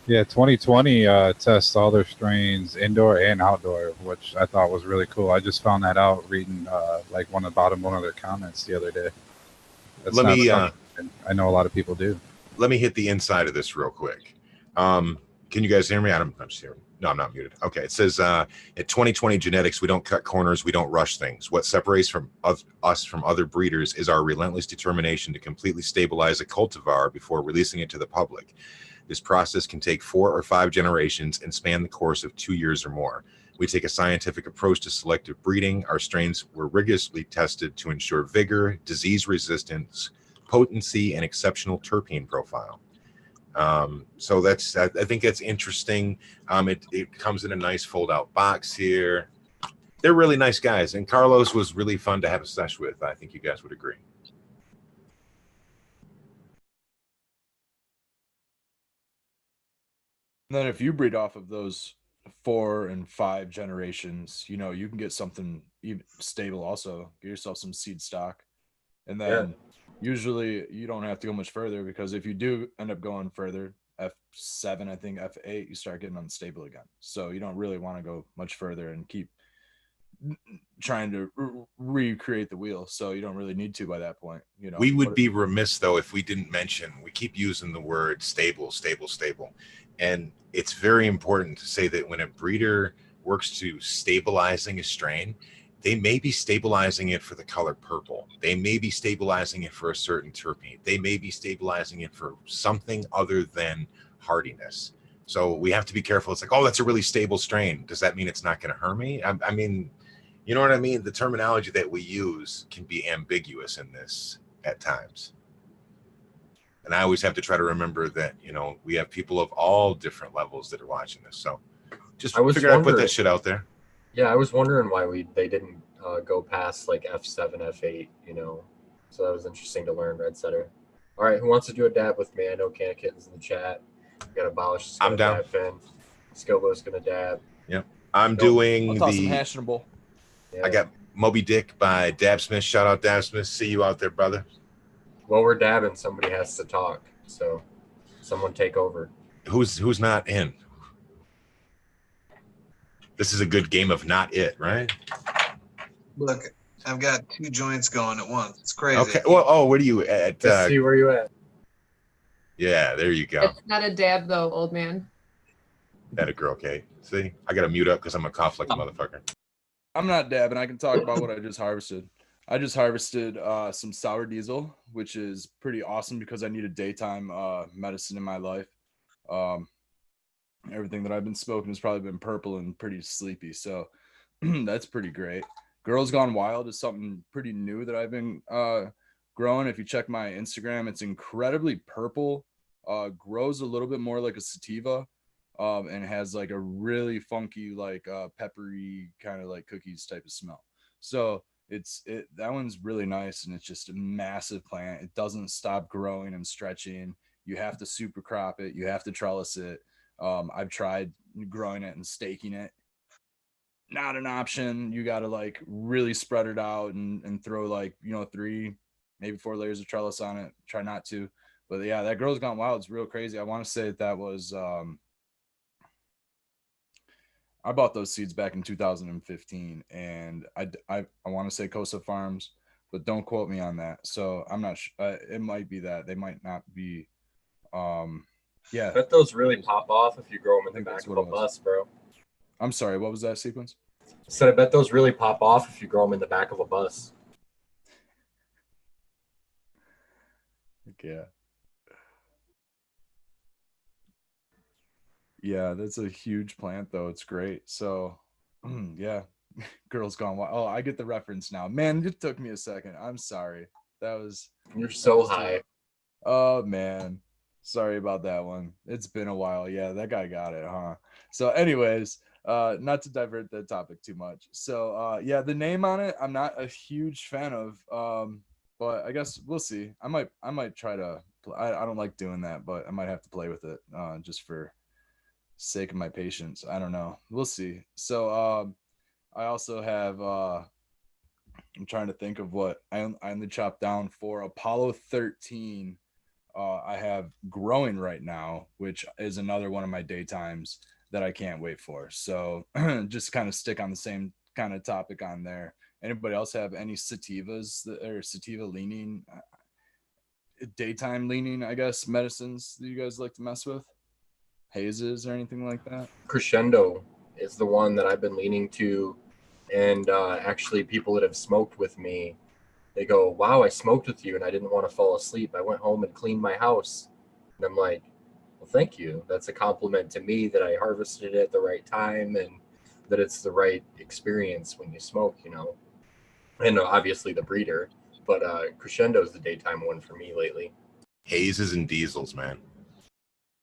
Yeah, 2020 tests all their strains indoor and outdoor, which I thought was really cool. I just found that out reading like one of their comments the other day. That's I know a lot of people do. Let me hit the inside of this real quick. Can you guys hear me? I'm just hearing. No, I'm not muted. Okay, it says at 2020 Genetics, we don't cut corners, we don't rush things. What separates us from other breeders is our relentless determination to completely stabilize a cultivar before releasing it to the public. This process can take 4 or 5 generations and span the course of 2 years or more. We take a scientific approach to selective breeding. Our strains were rigorously tested to ensure vigor, disease resistance, potency, and exceptional terpene profile. So I think that's interesting. It comes in a nice fold-out box here. They're really nice guys, and Carlos was really fun to have a sesh with. I think you guys would agree. And then if you breed off of those 4 and 5 generations, you know, you can get something even stable also. Get yourself some seed stock. And then usually you don't have to go much further, because if you do end up going further, F7, I think F8, you start getting unstable again. So you don't really want to go much further and keep trying to recreate the wheel. So you don't really need to by that point. You know, we would be remiss though if we didn't mention, we keep using the word stable. And it's very important to say that when a breeder works to stabilizing a strain, they may be stabilizing it for the color purple. They may be stabilizing it for a certain terpene. They may be stabilizing it for something other than hardiness. So we have to be careful. It's like, oh, that's a really stable strain. Does that mean it's not going to harm me? I mean, you know what I mean? The terminology that we use can be ambiguous in this at times. And I always have to try to remember that, you know, we have people of all different levels that are watching this. So just figured I'd put that shit out there. Yeah, I was wondering why they didn't go past like F7, F8, you know. So that was interesting to learn, Red Setter. All right, who wants to do a dab with me? I know Can of Kitten's in the chat. We got Abolish. I'm down. Skilbo's gonna dab. Yep. I'm doing I'll toss some hashionable. Yeah. I got Moby Dick by Dab Smith. Shout out Dab Smith. See you out there, brother. While we're dabbing, somebody has to talk. So someone take over. Who's not in? This is a good game of not it, right? Look, I've got 2 joints going at once. It's crazy. Okay. Well, where are you at? Let's see where you at. Yeah, there you go. It's not a dab though, old man. That a girl, Kate. See, I gotta mute up because I'm gonna cough like a motherfucker. I'm not dabbing. I can talk about what I just harvested. I just harvested some sour diesel, which is pretty awesome because I need a daytime medicine in my life. Everything that I've been smoking has probably been purple and pretty sleepy, so that's pretty great. Girls Gone Wild is something pretty new that I've been growing. If you check my Instagram, it's incredibly purple, grows a little bit more like a sativa, and has like a really funky, like peppery kind of like cookies type of smell. So that one's really nice, and it's just a massive plant. It doesn't stop growing and stretching. You have to super crop it. You have to trellis it. I've tried growing it and staking it. Not an option. You got to like really spread it out and throw like, 3, maybe 4 layers of trellis on it. Try not to. But yeah, that Girls Gone Wild is real crazy. I want to say that was I bought those seeds back in 2015, and I want to say Costa Farms, but don't quote me on that. So I'm not sure. It might be that. They might not be. Yeah. I bet those really pop off if you grow them in the back of a bus, bro. I'm sorry. What was that sequence? I said I bet those really pop off if you grow them in the back of a bus. Yeah. Yeah, that's a huge plant though. It's great. So yeah, Girls Gone Wild. Oh, I get the reference now. Man, it took me a second. I'm sorry. You're so high. Oh man. Sorry about that one. It's been a while. Yeah, that guy got it, huh? So anyways, not to divert the topic too much. So yeah, the name on it, I'm not a huge fan of. But I guess we'll see. I might try to I don't like doing that, but I might have to play with it just for sake of my patience. I don't know. We'll see. So I also have I'm trying to think of what I only chopped down for Apollo 13. I have growing right now, which is another one of my daytimes that I can't wait for. So just kind of stick on the same kind of topic on there. Anybody else have any sativas or sativa leaning, daytime leaning, I guess, medicines that you guys like to mess with? Hazes or anything like that? Crescendo is the one that I've been leaning to. And actually people that have smoked with me, they go, wow, I smoked with you and I didn't want to fall asleep. I went home and cleaned my house. And I'm like, well, thank you. That's a compliment to me that I harvested it at the right time. And that it's the right experience when you smoke, you know. And obviously the breeder, but Crescendo is the daytime one for me lately. Hazes and diesels, man.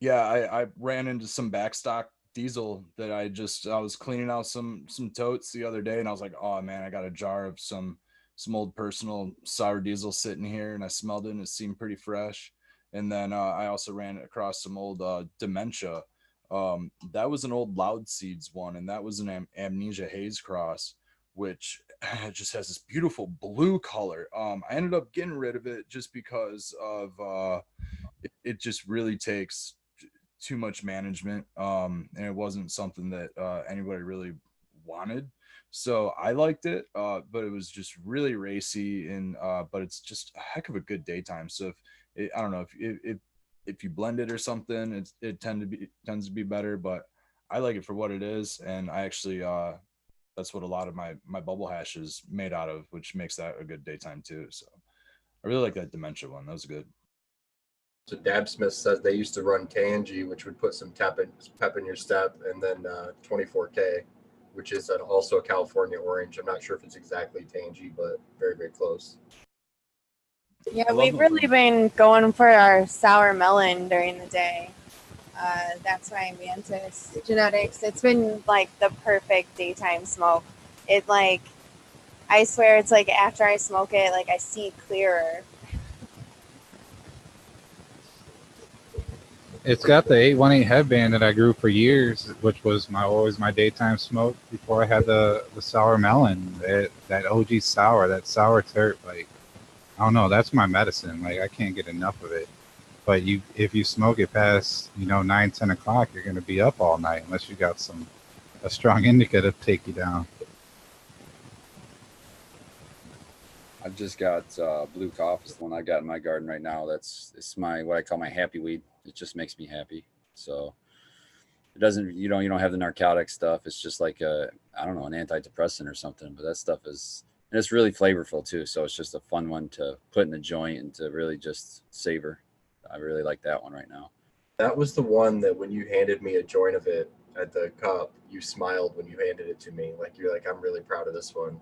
Yeah, I ran into some backstock diesel that I was cleaning out some totes the other day, and I was like, oh man, I got a jar of some old personal sour diesel sitting here, and I smelled it and it seemed pretty fresh. And then I also ran across some old dementia. That was an old Loud Seeds one, and that was an Amnesia Haze cross, which just has this beautiful blue color. I ended up getting rid of it just because of it just really takes too much management, and it wasn't something that anybody really wanted. So I liked it, but it was just really racy, and but it's just a heck of a good daytime. So I don't know if you blend it or something, it tends to be better. But I like it for what it is, and I actually that's what a lot of my bubble hash is made out of, which makes that a good daytime too. So I really like that dementia one. That was good. So Dab Smith says they used to run Tangy, which would put some pep in your step, and then 24K, which is also a California orange. I'm not sure if it's exactly Tangy, but very, very close. Yeah, we've really been going for our sour melon during the day. That's my Mantis genetics. It's been like the perfect daytime smoke. It like, I swear it's like after I smoke it, like I see clearer. It's got the 818 headband that I grew for years, which was always my daytime smoke before I had the sour melon. That OG sour, that sour terp, like, I don't know, that's my medicine. Like, I can't get enough of it. But if you smoke it past 9, 10 o'clock, you're gonna be up all night unless you got a strong indica to take you down. I've just got blue cough is the one I got in my garden right now. It's my what I call my happy weed. It just makes me happy. So it doesn't you don't have the narcotic stuff. It's just like I don't know, an antidepressant or something. But that stuff is, and it's really flavorful too. So it's just a fun one to put in a joint and to really just savor. I really like that one right now. That was the one that when you handed me a joint of it at the cup, you smiled when you handed it to me. Like you're like, I'm really proud of this one.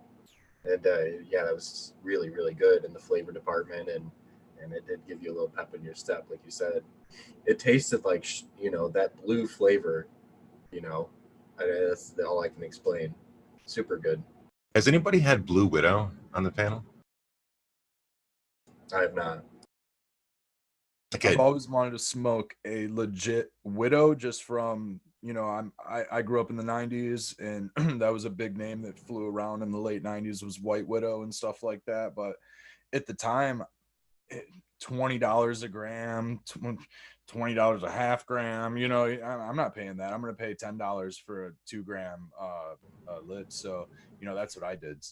And yeah, that was really, really good in the flavor department, and it did give you a little pep in your step, like you said. It tasted like that blue flavor. That's all I can explain. Super good. Has anybody had Blue Widow on the panel? I have not. Okay. I've always wanted to smoke a legit Widow, just from I grew up in the 90s, and that was a big name that flew around in the late 90s, was White Widow and stuff like that. But at the time, $20 a gram, $20 a half gram, I'm not paying that. I'm going to pay $10 for a 2 gram lit. So, that's what I did.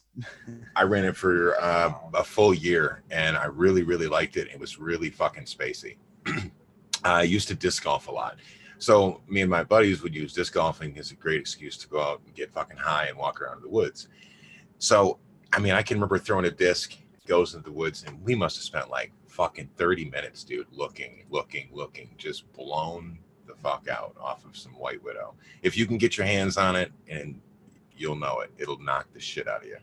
I ran it for a full year, and I really, really liked it. It was really fucking spacey. I used to disc golf a lot. So me and my buddies would use disc golfing as a great excuse to go out and get fucking high and walk around in the woods. So, I mean, I can remember throwing a disc, goes into the woods, and we must have spent like fucking 30 minutes, dude, looking, just blown the fuck out off of some White Widow. If you can get your hands on it, and you'll know it. It'll knock the shit out of you.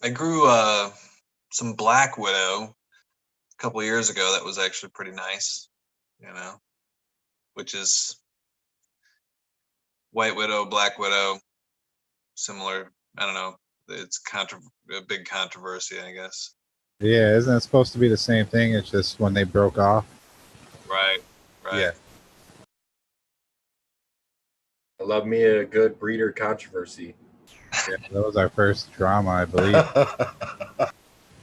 I grew some Black Widow a couple of years ago. That was actually pretty nice, which is White Widow, Black Widow, similar. I don't know. It's a big controversy, I guess. Yeah, isn't it supposed to be the same thing? It's just when they broke off. Right. Yeah. I love me a good breeder controversy. Yeah, that was our first drama, I believe. I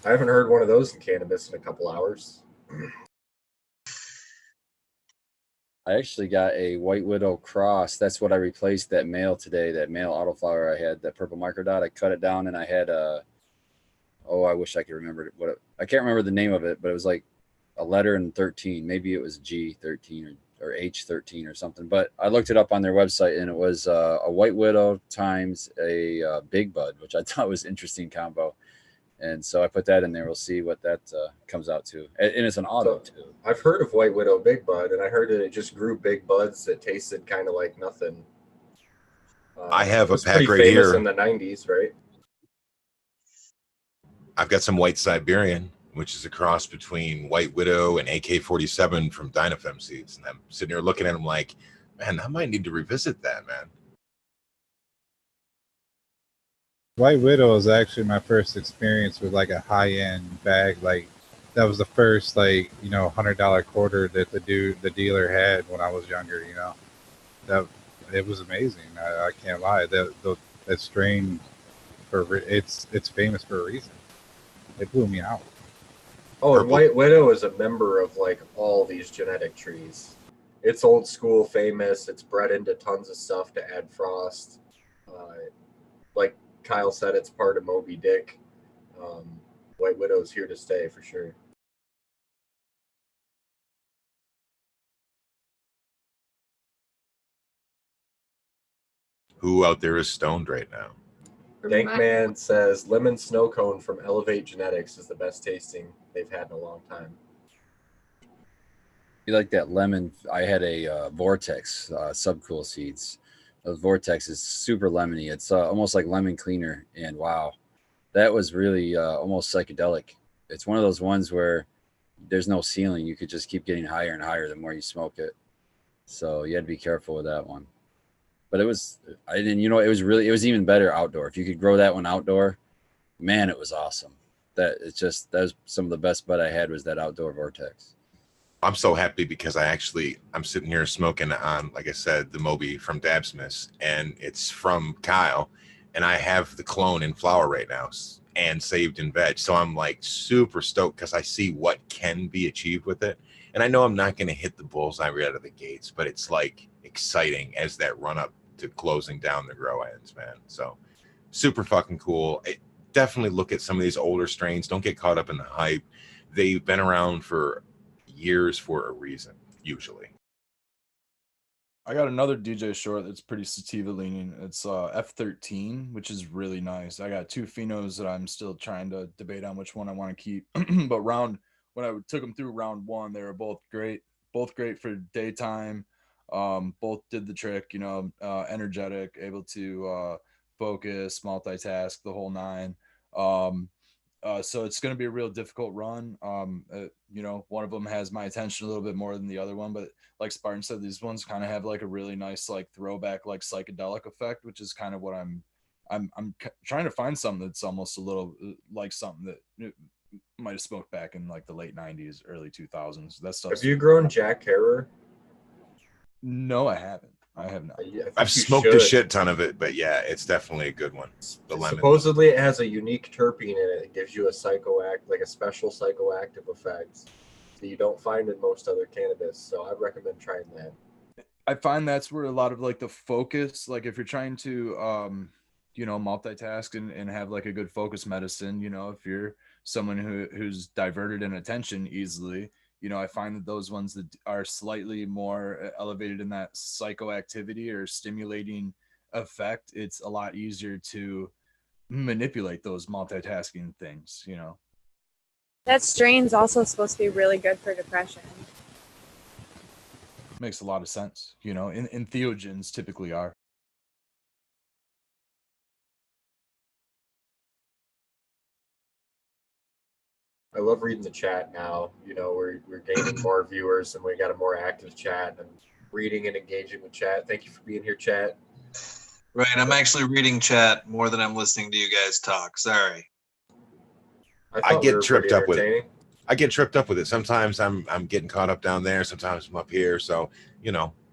haven't heard one of those in cannabis in a couple hours. I actually got a White Widow cross. That's what I replaced that male today. That male autoflower I had, that purple microdot. I cut it down, and I had I wish I could remember I can't remember the name of it, but it was like a letter and 13. Maybe it was G13 or H13 or something. But I looked it up on their website, and it was a White Widow times a Big Bud, which I thought was an interesting combo. And so I put that in there. We'll see what that comes out to. And it's an auto too. I've heard of White Widow Big Bud, and I heard that it just grew big buds that tasted kind of like nothing. I have a pack pretty right famous here in the 90s, right? I've got some White Siberian, which is a cross between White Widow and AK-47 from Dynafem seeds. And I'm sitting here looking at them like, man, I might need to revisit that, man. White Widow is actually my first experience with like a high-end bag. Like that was the first like, you know, $100 quarter that the dealer had when I was younger, you know. That it was amazing. I can't lie. That strain it's famous for a reason. It blew me out. Oh, and White Widow is a member of like all these genetic trees. It's old school, famous. It's bred into tons of stuff to add frost. Like Kyle said, it's part of Moby Dick. White Widow's here to stay for sure. Who out there is stoned right now? Dankman says lemon snow cone from Elevate Genetics is the best tasting they've had in a long time. You like that lemon? I had a Vortex subcool seeds. The Vortex is super lemony. It's almost like lemon cleaner, and wow, that was really almost psychedelic. It's one of those ones where there's no ceiling. You could just keep getting higher and higher the more you smoke it. So you had to be careful with that one. But it was, it was even better outdoor. If you could grow that one outdoor, man, it was awesome. That was some of the best bud I had was that outdoor Vortex. I'm so happy because I'm sitting here smoking on, like I said, the Moby from Dabsmiths, and it's from Kyle, and I have the clone in flower right now and saved in veg. So I'm like super stoked because I see what can be achieved with it. And I know I'm not going to hit the bullseye right out of the gates, but it's like exciting as that run up to closing down the grow ends, man. So super fucking cool. Definitely look at some of these older strains. Don't get caught up in the hype. They've been around for years for a reason, usually. I got another DJ short that's pretty sativa leaning. It's F13, which is really nice. I got two phenos that I'm still trying to debate on which one I want to keep. But when I took them through round one, they were both great for daytime. Both did the trick, energetic, able to focus, multitask, the whole nine. So it's going to be a real difficult run. One of them has my attention a little bit more than the other one, but like Spartan said, these ones kind of have like a really nice, like throwback, like psychedelic effect, which is kind of what I'm trying to find something that's almost a little like something that might have smoked back in like the late 90s, early 2000s. That stuff. Have you grown Jack Harrer? No, I haven't. I have not. I've smoked a shit ton of it, but yeah, it's definitely a good one. The lemon. Supposedly, it has a unique terpene in it. It gives you a special psychoactive effect that you don't find in most other cannabis. So I'd recommend trying that. I find that's where a lot of like the focus, like if you're trying to, multitask and have like a good focus medicine, if you're someone who's diverted in attention easily, I find that those ones that are slightly more elevated in that psychoactivity or stimulating effect, it's a lot easier to manipulate those multitasking things, That strain's also supposed to be really good for depression. Makes a lot of sense, entheogens typically are. I love reading the chat now. We're gaining more viewers and we got a more active chat and reading and engaging with chat. Thank you for being here, chat. Right, I'm actually reading chat more than I'm listening to you guys talk. Sorry. I get tripped up with it. I get tripped up with it. Sometimes I'm getting caught up down there. Sometimes I'm up here. So,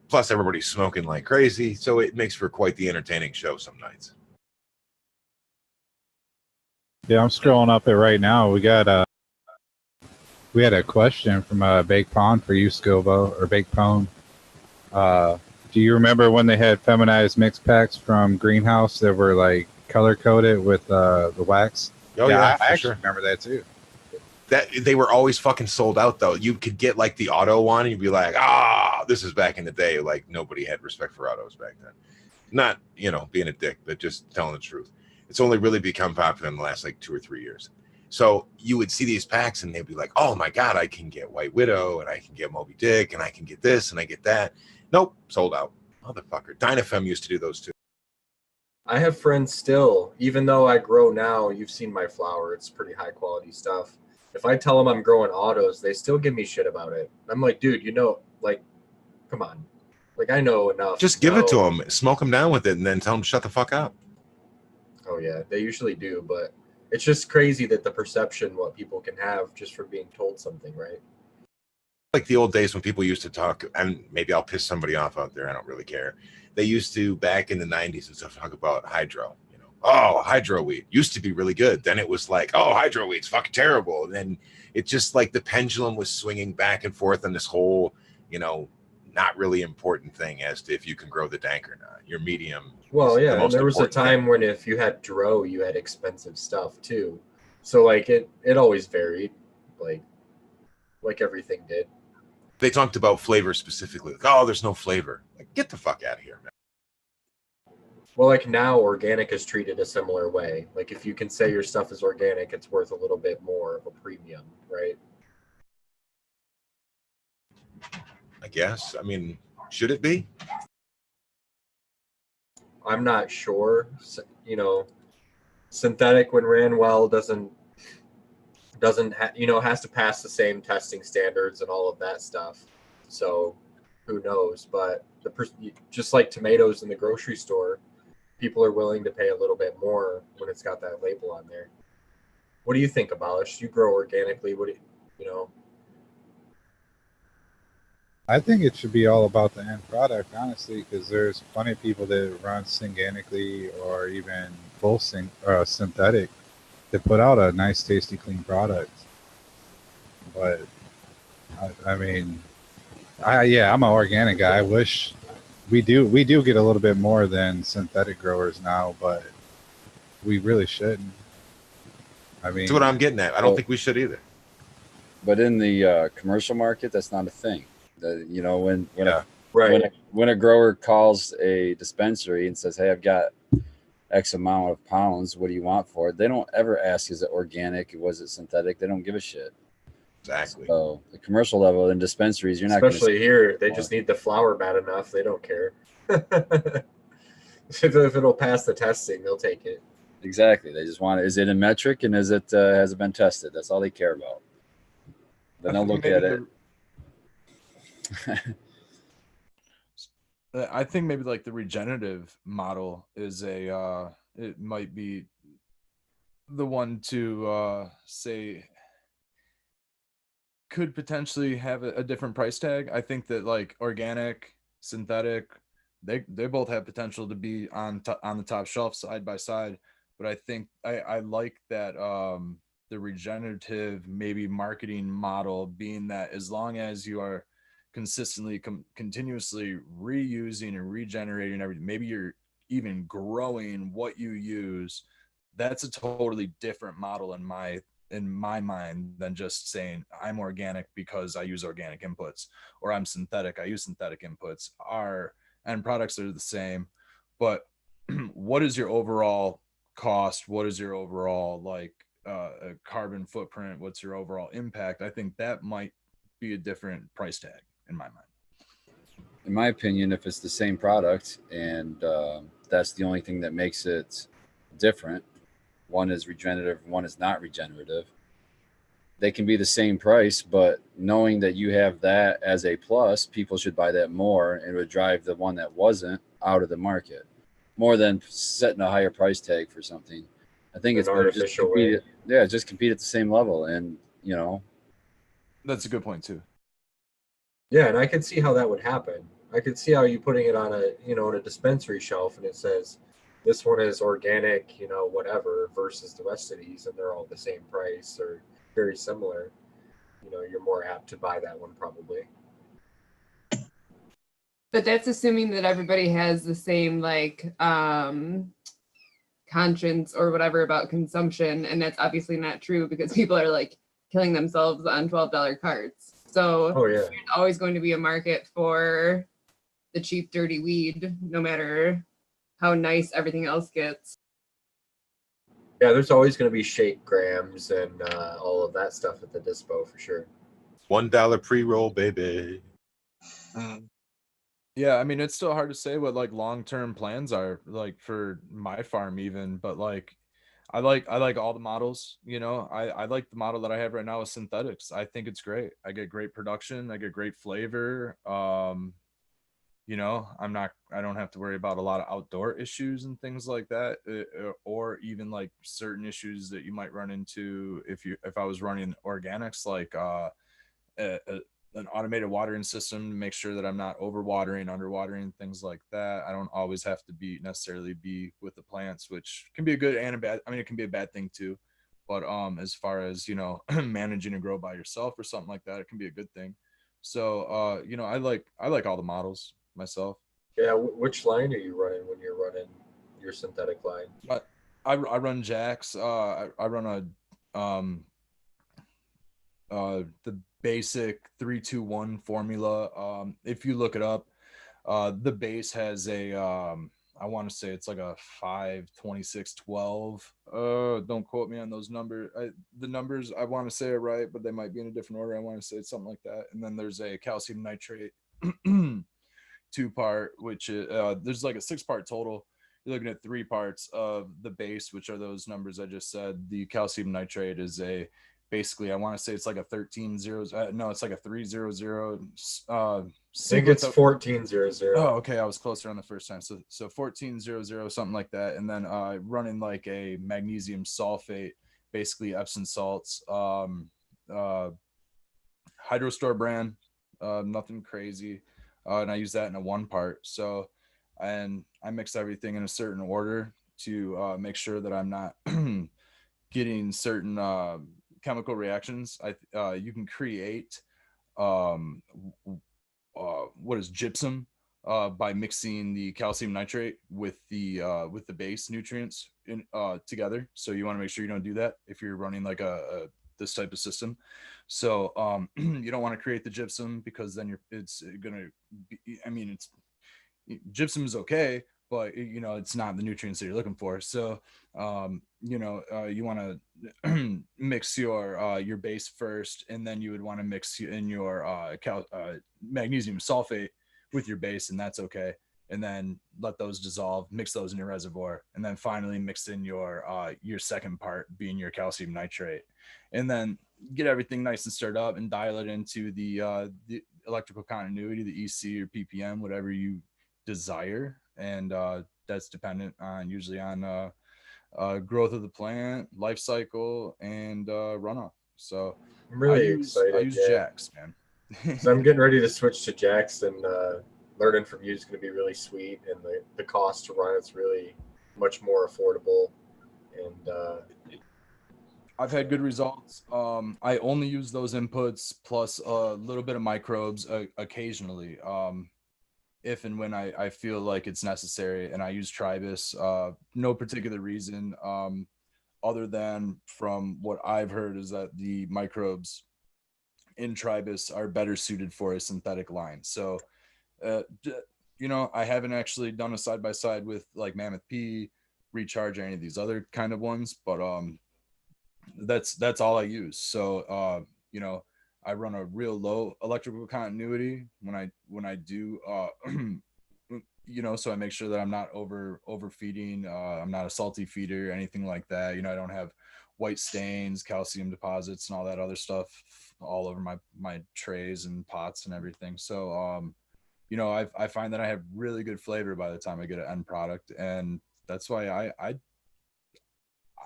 plus everybody's smoking like crazy. So it makes for quite the entertaining show some nights. Yeah, I'm scrolling up it right now. We had a question from Baked Pond for you, Skilbo, or Baked Pone. Do you remember when they had feminized mix packs from Greenhouse that were like color coded with the wax? Oh yeah, I actually remember that too. That they were always fucking sold out though. You could get like the auto one, and you'd be like, this is back in the day. Like nobody had respect for autos back then. Not being a dick, but just telling the truth. It's only really become popular in the last like 2 or 3 years. So you would see these packs and they'd be like, oh my God, I can get White Widow and I can get Moby Dick and I can get this and I get that. Nope, sold out. Motherfucker. Dynafem used to do those too. I have friends still, even though I grow now, you've seen my flower. It's pretty high quality stuff. If I tell them I'm growing autos, they still give me shit about it. I'm like, dude, you know, like, come on. Like, I know enough. Just give it to them, smoke them down with it, and then tell them shut the fuck up. Oh, yeah, they usually do, but it's just crazy that the perception, what people can have just for being told something, right? Like the old days when people used to talk, and maybe I'll piss somebody off out there, I don't really care. They used to, back in the 90s and stuff, talk about hydro. You know, oh, hydro weed used to be really good. Then it was like, oh, hydro weed's fucking terrible. And then it just like the pendulum was swinging back and forth on this whole, you know, not really important thing as to if you can grow the dank or not. Your medium. Well, yeah, and there was a time when if you had dro, you had expensive stuff too. So like it always varied, like everything did. They talked about flavor specifically. Like, oh, there's no flavor. Like, get the fuck out of here, man. Well, like now organic is treated a similar way. Like if you can say your stuff is organic, it's worth a little bit more of a premium, right? I guess. I mean, should it be? I'm not sure. You know, synthetic when ran well doesn't has to pass the same testing standards and all of that stuff. So who knows? But just like tomatoes in the grocery store, people are willing to pay a little bit more when it's got that label on there. What do you think, Abolish? You grow organically. What do you know? I think it should be all about the end product, honestly, because there's plenty of people that run synganically or even full synthetic that put out a nice, tasty, clean product. But I mean, I'm an organic guy. I wish we do get a little bit more than synthetic growers now, but we really shouldn't. I mean, that's what I'm getting at. I don't think we should either. But in the commercial market, that's not a thing. You know, when a grower calls a dispensary and says, "Hey, I've got X amount of pounds. What do you want for it?" They don't ever ask, "Is it organic? Was it synthetic?" They don't give a shit. Exactly. So the commercial level in dispensaries, you're not. Especially here, they just need the flower bad enough. They don't care. If it'll pass the testing, they'll take it. Exactly. They just want it. Is it in metric and has it been tested? That's all they care about. Then they'll look at it. I think maybe like the regenerative model is it might be the one to say could potentially have a different price tag. I think that like organic, synthetic, they both have potential to be on the top shelf side by side. But I think I like that the regenerative maybe marketing model being that as long as you are consistently continuously reusing and regenerating everything, maybe you're even growing what you use, that's a totally different model in my mind than just saying I'm organic because I use organic inputs, or I'm synthetic, I use synthetic inputs. Our end products are the same, but what is your overall cost? What is your overall carbon footprint? What's your overall impact? I think that might be a different price tag in my mind. In my opinion, if it's the same product and that's the only thing that makes it different, one is regenerative, one is not regenerative, they can be the same price, but knowing that you have that as a plus, people should buy that more, and it would drive the one that wasn't out of the market more than setting a higher price tag for something. I think it's better just compete. Just compete at the same level, and you know, that's a good point too. Yeah, and I could see how that would happen. I could see how you putting it on on a dispensary shelf and it says this one is organic, whatever, versus the rest of these, and they're all the same price or very similar. You're more apt to buy that one probably. But that's assuming that everybody has the same conscience or whatever about consumption, and that's obviously not true because people are killing themselves on $12 carts. So there's always going to be a market for the cheap, dirty weed, no matter how nice everything else gets. Yeah, there's always going to be shake grams and all of that stuff at the dispo for sure. $1 pre-roll, baby. Yeah, I mean, it's still hard to say what like long-term plans are like for my farm even, but like I like all the models, you know. I like the model that I have right now with synthetics. I think it's great. I get great production, I get great flavor. You know, I don't have to worry about a lot of outdoor issues and things like that, or even like certain issues that you might run into if I was running organics, like a, an automated watering system to make sure that I'm not overwatering, underwatering, things like that. I don't always have to necessarily be with the plants, which can be a good and a bad. I mean, it can be a bad thing too. But as far as, you know, managing a grow by yourself or something like that, it can be a good thing. So you know, I like all the models myself. Yeah, which line are you running when you're running your synthetic line? I run Jacks. I run the basic 3-2-1 formula. If you look it up, the base has a I want to say it's like a 5-26-12. Don't quote me on those numbers. The numbers I want to say are right, but they might be in a different order. I want to say it's something like that. And then there's a calcium nitrate 2-part, which is, there's like a 6-part total. You're looking at 3 parts of the base, which are those numbers I just said. The calcium nitrate is a basically, I want to say it's like a 13-0. No, it's like a 3-0-0. I think it's 14-0-0. Oh, okay. I was closer on the first time. So 14-0-0, something like that. And then running like a magnesium sulfate, basically Epsom salts, Hydrostore brand, nothing crazy. And I use that in a 1-part. So, and I mix everything in a certain order to make sure that I'm not getting certain chemical reactions. You can create what is gypsum by mixing the calcium nitrate with the base nutrients in together. So you want to make sure you don't do that if you're running like a this type of system. So you don't want to create the gypsum, because then it's gonna be, I mean, it's gypsum is okay, but you know, it's not the nutrients that you're looking for. So you know, you want to mix your base first, and then you would want to mix in your magnesium sulfate with your base, and that's okay. And then let those dissolve, mix those in your reservoir, and then finally mix in your second part being your calcium nitrate, and then get everything nice and stirred up and dial it into the electrical continuity, the EC or ppm, whatever you desire. And that's dependent on usually on growth of the plant, life cycle, and runoff. So I'm really excited. I use Jacks, man. So I'm getting ready to switch to Jacks, and learning from you is going to be really sweet. And the cost to run it's really much more affordable. And I've had good results. I only use those inputs plus a little bit of microbes occasionally. If and when I feel like it's necessary, and I use Tribus. No particular reason, other than from what I've heard is that the microbes in Tribus are better suited for a synthetic line. So, you know, I haven't actually done a side-by-side with like Mammoth P, Recharge, or any of these other kind of ones, but that's all I use. So, you know, I run a real low electrical continuity when I do, you know, so I make sure that I'm not overfeeding. I'm not a salty feeder or anything like that. You know, I don't have white stains, calcium deposits, and all that other stuff all over my trays and pots and everything. So, you know, I find that I have really good flavor by the time I get an end product, and that's why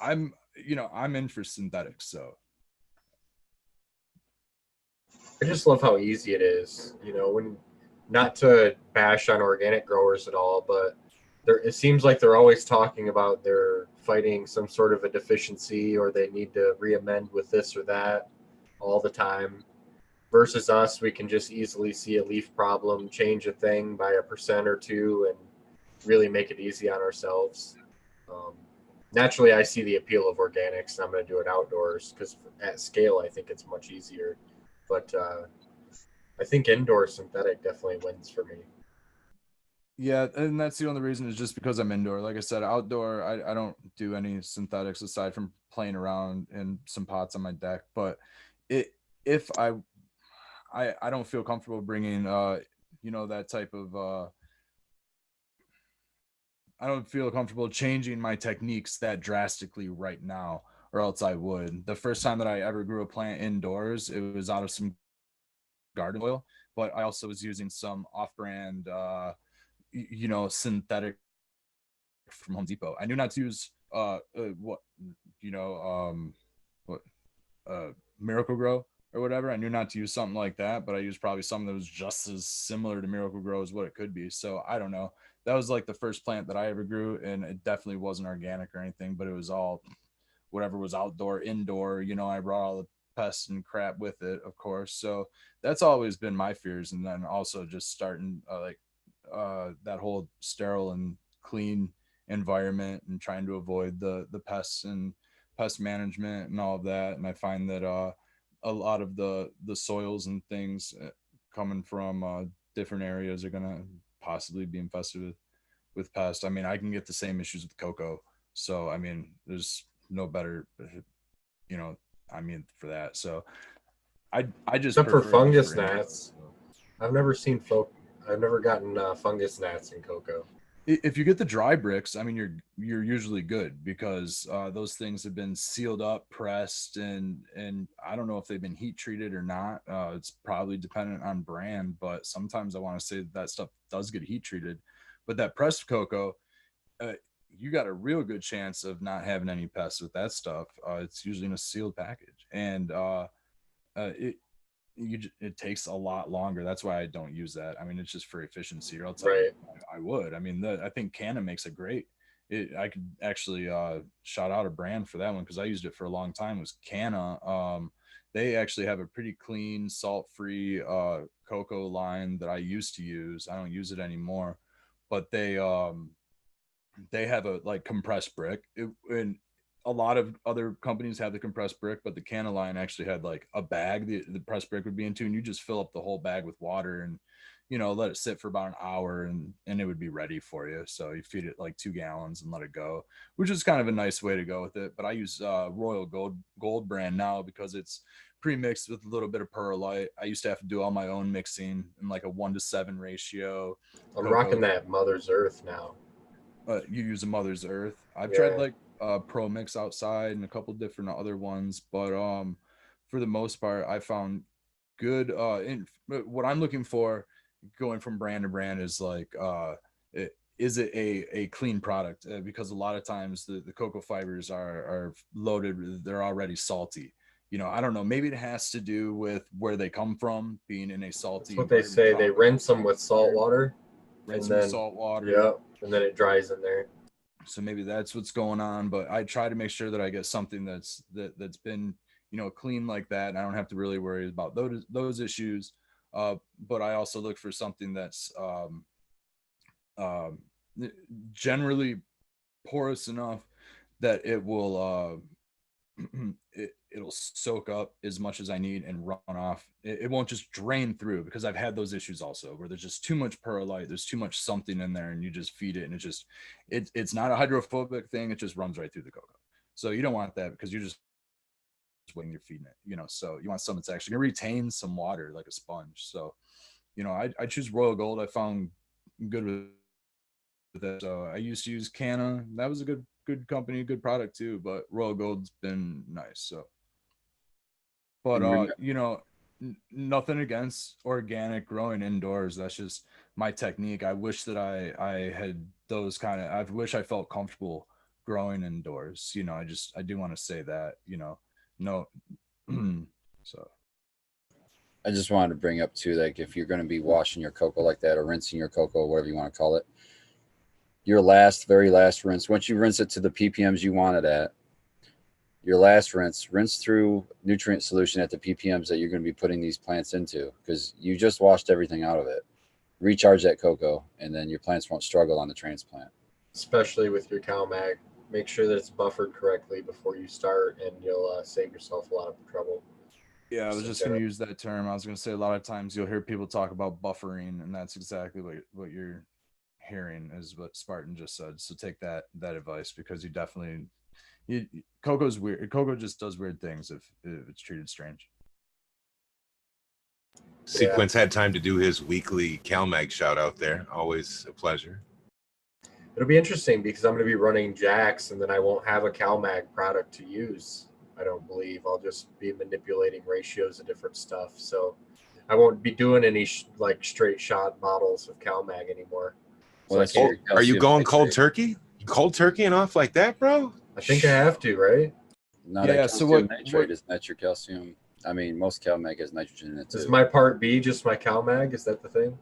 I'm you know, I'm in for synthetics. So I just love how easy it is. You know, when not to bash on organic growers at all, but it seems like they're always talking about they're fighting some sort of a deficiency, or they need to reamend with this or that all the time. Versus us, we can just easily see a leaf problem, change a thing by 1% or 2, and really make it easy on ourselves. Naturally, I see the appeal of organics, and I'm going to do it outdoors because at scale, I think it's much easier. But I think indoor synthetic definitely wins for me. Yeah, and that's the only reason is just because I'm indoor. Like I said, outdoor, I don't do any synthetics aside from playing around in some pots on my deck. But it if I don't feel comfortable bringing that type of I don't feel comfortable changing my techniques that drastically right now, or else I would. The first time that I ever grew a plant indoors, it was out of some garden oil, but I also was using some off-brand synthetic from Home Depot. I knew not to use what you know what Miracle Grow or whatever. I knew not to use something like that, but I used probably something that was just as similar to Miracle Grow as what it could be. So I don't know. That was like the first plant that I ever grew, and it definitely wasn't organic or anything, but it was all whatever was outdoor, indoor. I brought all the pests and crap with it, of course. So that's always been my fears. And then also just starting that whole sterile and clean environment and trying to avoid the pests and pest management and all of that. And I find that a lot of the soils and things coming from different areas are going to possibly be infested with pests. I mean, I can get the same issues with cocoa. So, I mean, there's no better, you know, for that. So I just Except for prefer fungus for indoor. gnats. I've never gotten fungus gnats in cocoa. If you get the dry bricks, I mean, you're usually good because those things have been sealed up, pressed, and I don't know if they've been heat treated or not. It's probably dependent on brand, but sometimes I want to say that stuff does get heat treated. But that pressed cocoa, you got a real good chance of not having any pests with that stuff. It's usually in a sealed package, and it it takes a lot longer. That's why I don't use that. I mean, it's just for efficiency, or else Right. I would. I mean, I think Canon makes a great. I could actually shout out a brand for that one because I used it for a long time. It was Canna. They actually have a pretty clean, salt-free cocoa line that I used to use. I don't use it anymore, but they have a like compressed brick and a lot of other companies have the compressed brick, but the Canna line actually had like a bag the pressed brick would be into, and you just fill up the whole bag with water and let it sit for about an hour and it would be ready for you. So you feed it like 2 gallons and let it go, which is kind of a nice way to go with it. But I use Royal Gold brand now because it's pre-mixed with a little bit of perlite. I used to have to do all my own mixing in like a 1-to-7 ratio. I'm rocking that Mother's Earth now. You use a Mother's Earth. I've Yeah. tried like Pro Mix outside and a couple different other ones, but for the most part, I found good. What I'm looking for, going from brand to brand, is like, is it a clean product? Because a lot of times the cocoa fibers are loaded. They're already salty. I don't know. Maybe it has to do with where they come from, being in a salty. That's what they say. They rinse them with salt water. Rinse them with salt water. Yep. And then it dries in there. So maybe that's what's going on. But I try to make sure that I get something that's been clean like that, and I don't have to really worry about those issues. But I also look for something that's generally porous enough that it will it'll soak up as much as I need and run off. It won't just drain through, because I've had those issues also where there's just too much perlite, there's too much something in there, and you just feed it and it's not a hydrophobic thing, it just runs right through the cocoa. So you don't want that, because you're just when you're feeding it, so you want something that's actually gonna retain some water like a sponge. So I choose Royal Gold. I found good with that. So I used to use Canna. That was a good company, good product too, but Royal Gold's been nice. So but nothing against organic growing indoors. That's just my technique. I wish that I had those I wish I felt comfortable growing indoors. I do want to say that, no. So I just wanted to bring up too, like, if you're going to be washing your cocoa like that, or rinsing your cocoa, whatever you want to call it, your very last rinse, once you rinse it to the ppms you want it at, your last rinse through nutrient solution at the ppms that you're going to be putting these plants into, because you just washed everything out of it. Recharge that cocoa, and then your plants won't struggle on the transplant. Especially with your cow mag, make sure that it's buffered correctly before you start, and you'll save yourself a lot of trouble. Yeah, I was just going to use that term. I was going to say, a lot of times you'll hear people talk about buffering, and that's exactly what you're hearing is what Spartan just said. So take that advice, because Coco's weird. Coco just does weird things if it's treated strange. Sequence had time to do his weekly CalMag shout out there. Always a pleasure. It'll be interesting because I'm going to be running jacks, and then I won't have a CalMag product to use. I don't believe I'll just be manipulating ratios of different stuff. So I won't be doing any like straight shot models of CalMag anymore. Well, So are you going cold turkey? Cold turkey and off like that, bro? I think I have to, right? Not Yeah, calcium so what- nitrate is not your calcium. I mean, most CalMag has nitrogen in it too. Is my part B just my CalMag? Is that the thing?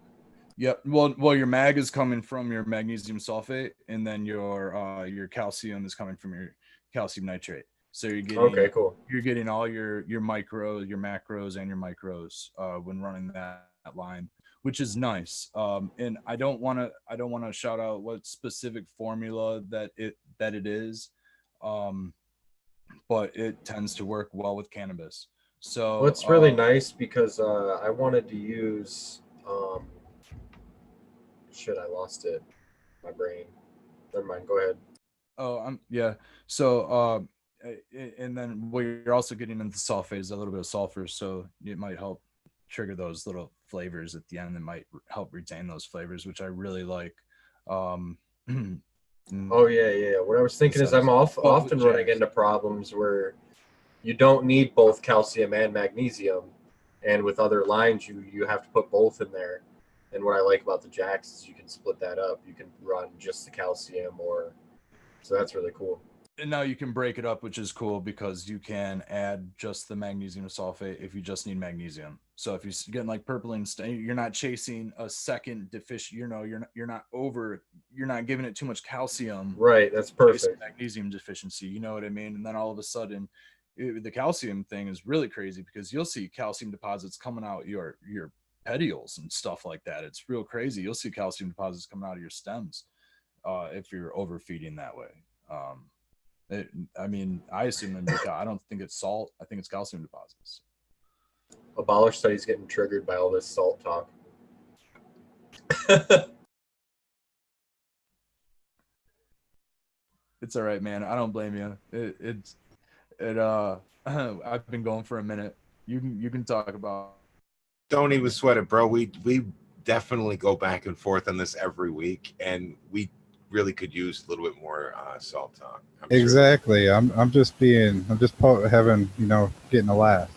Yep. Well, your mag is coming from your magnesium sulfate, and then your calcium is coming from your calcium nitrate. So you're getting Okay, cool. You're getting all your micros, your macros, and your micros when running that line, which is nice. And I don't want to shout out what specific formula that it is, but it tends to work well with cannabis. So Well, it's really nice because I wanted to use shit, I lost it. My brain. Never mind. Go ahead. Oh, yeah. So, and then what you're also getting into sulfate is a little bit of sulfur, so it might help trigger those little flavors at the end that might help retain those flavors, which I really like. Oh yeah. What I was thinking is I'm often running into problems where you don't need both calcium and magnesium, and with other lines you have to put both in there. And what I like about the jacks is you can split that up. You can run just the calcium, so that's really cool. And now you can break it up, which is cool because you can add just the magnesium sulfate if you just need magnesium. So if you're getting like purple and you're not chasing a second deficient, you're not giving it too much calcium. Right, that's perfect. Magnesium deficiency, you know what I mean? And then all of a sudden, the calcium thing is really crazy because you'll see calcium deposits coming out your petioles and stuff like that. It's real crazy. You'll see calcium deposits coming out of your stems if you're overfeeding that way. I assume I don't think it's salt. I think it's calcium deposits. Abolish studies getting triggered by all this salt talk. It's all right, man. I don't blame you. I've been going for a minute. You can talk about. Don't even sweat it, bro. We definitely go back and forth on this every week, and we really could use a little bit more salt talk. Exactly. Sure. I'm just getting a laugh.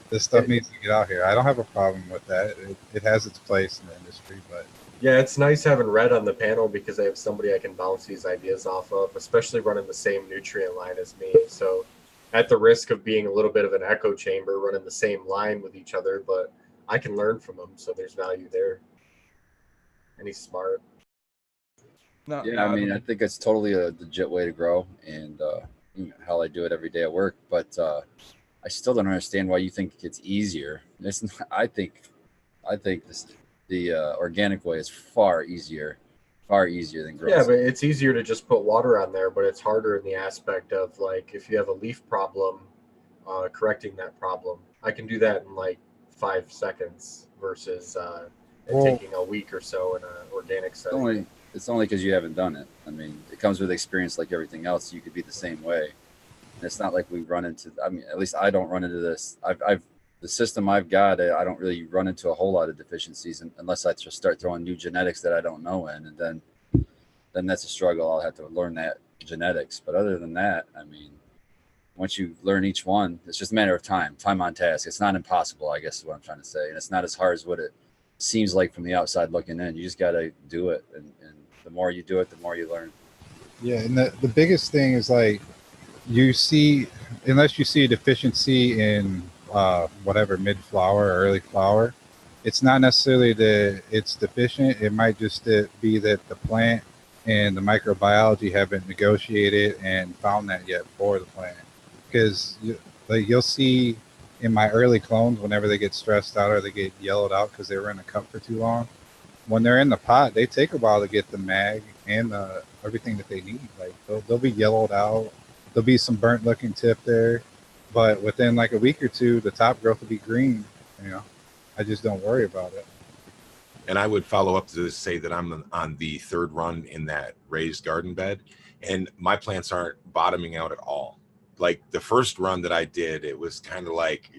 This stuff needs to get out here. I don't have a problem with that. It has its place in the industry, but yeah, it's nice having Red on the panel because I have somebody I can bounce these ideas off of, especially running the same nutrient line as me. So at the risk of being a little bit of an echo chamber running the same line with each other, but I can learn from him, so there's value there. And he's smart. I think it's totally a legit way to grow, and how I do it every day at work. But I still don't understand why you think it's easier. I think the organic way is far easier than growing. Yeah, but it's easier to just put water on there, but it's harder in the aspect of like if you have a leaf problem, correcting that problem. I can do that in like 5 seconds versus taking a week or so in an organic setting. It's only because you haven't done it. I mean, it comes with experience like everything else. You could be the same way. And it's not like we run into, at least I don't run into this. The system I've got, I don't really run into a whole lot of deficiencies unless I just start throwing new genetics that I don't know in. And then that's a struggle. I'll have to learn that genetics. But other than that, once you learn each one, it's just a matter of time on task. It's not impossible, I guess is what I'm trying to say. And it's not as hard as what it seems like from the outside looking in. You just got to do it. And the more you do it, the more you learn. Yeah. And the biggest thing is like, unless you see a deficiency in whatever mid flower or early flower, it's not necessarily that it's deficient. It might just be that the plant and the microbiology haven't negotiated and found that yet for the plant. Because you'll see in my early clones, whenever they get stressed out or they get yellowed out because they were in the cup for too long, when they're in the pot, they take a while to get the mag and everything that they need. Like they'll be yellowed out. There'll be some burnt looking tip there, but within like a week or two, the top growth will be green. I just don't worry about it. And I would follow up to say that I'm on the third run in that raised garden bed, and my plants aren't bottoming out at all. Like the first run that I did, it was kind of like,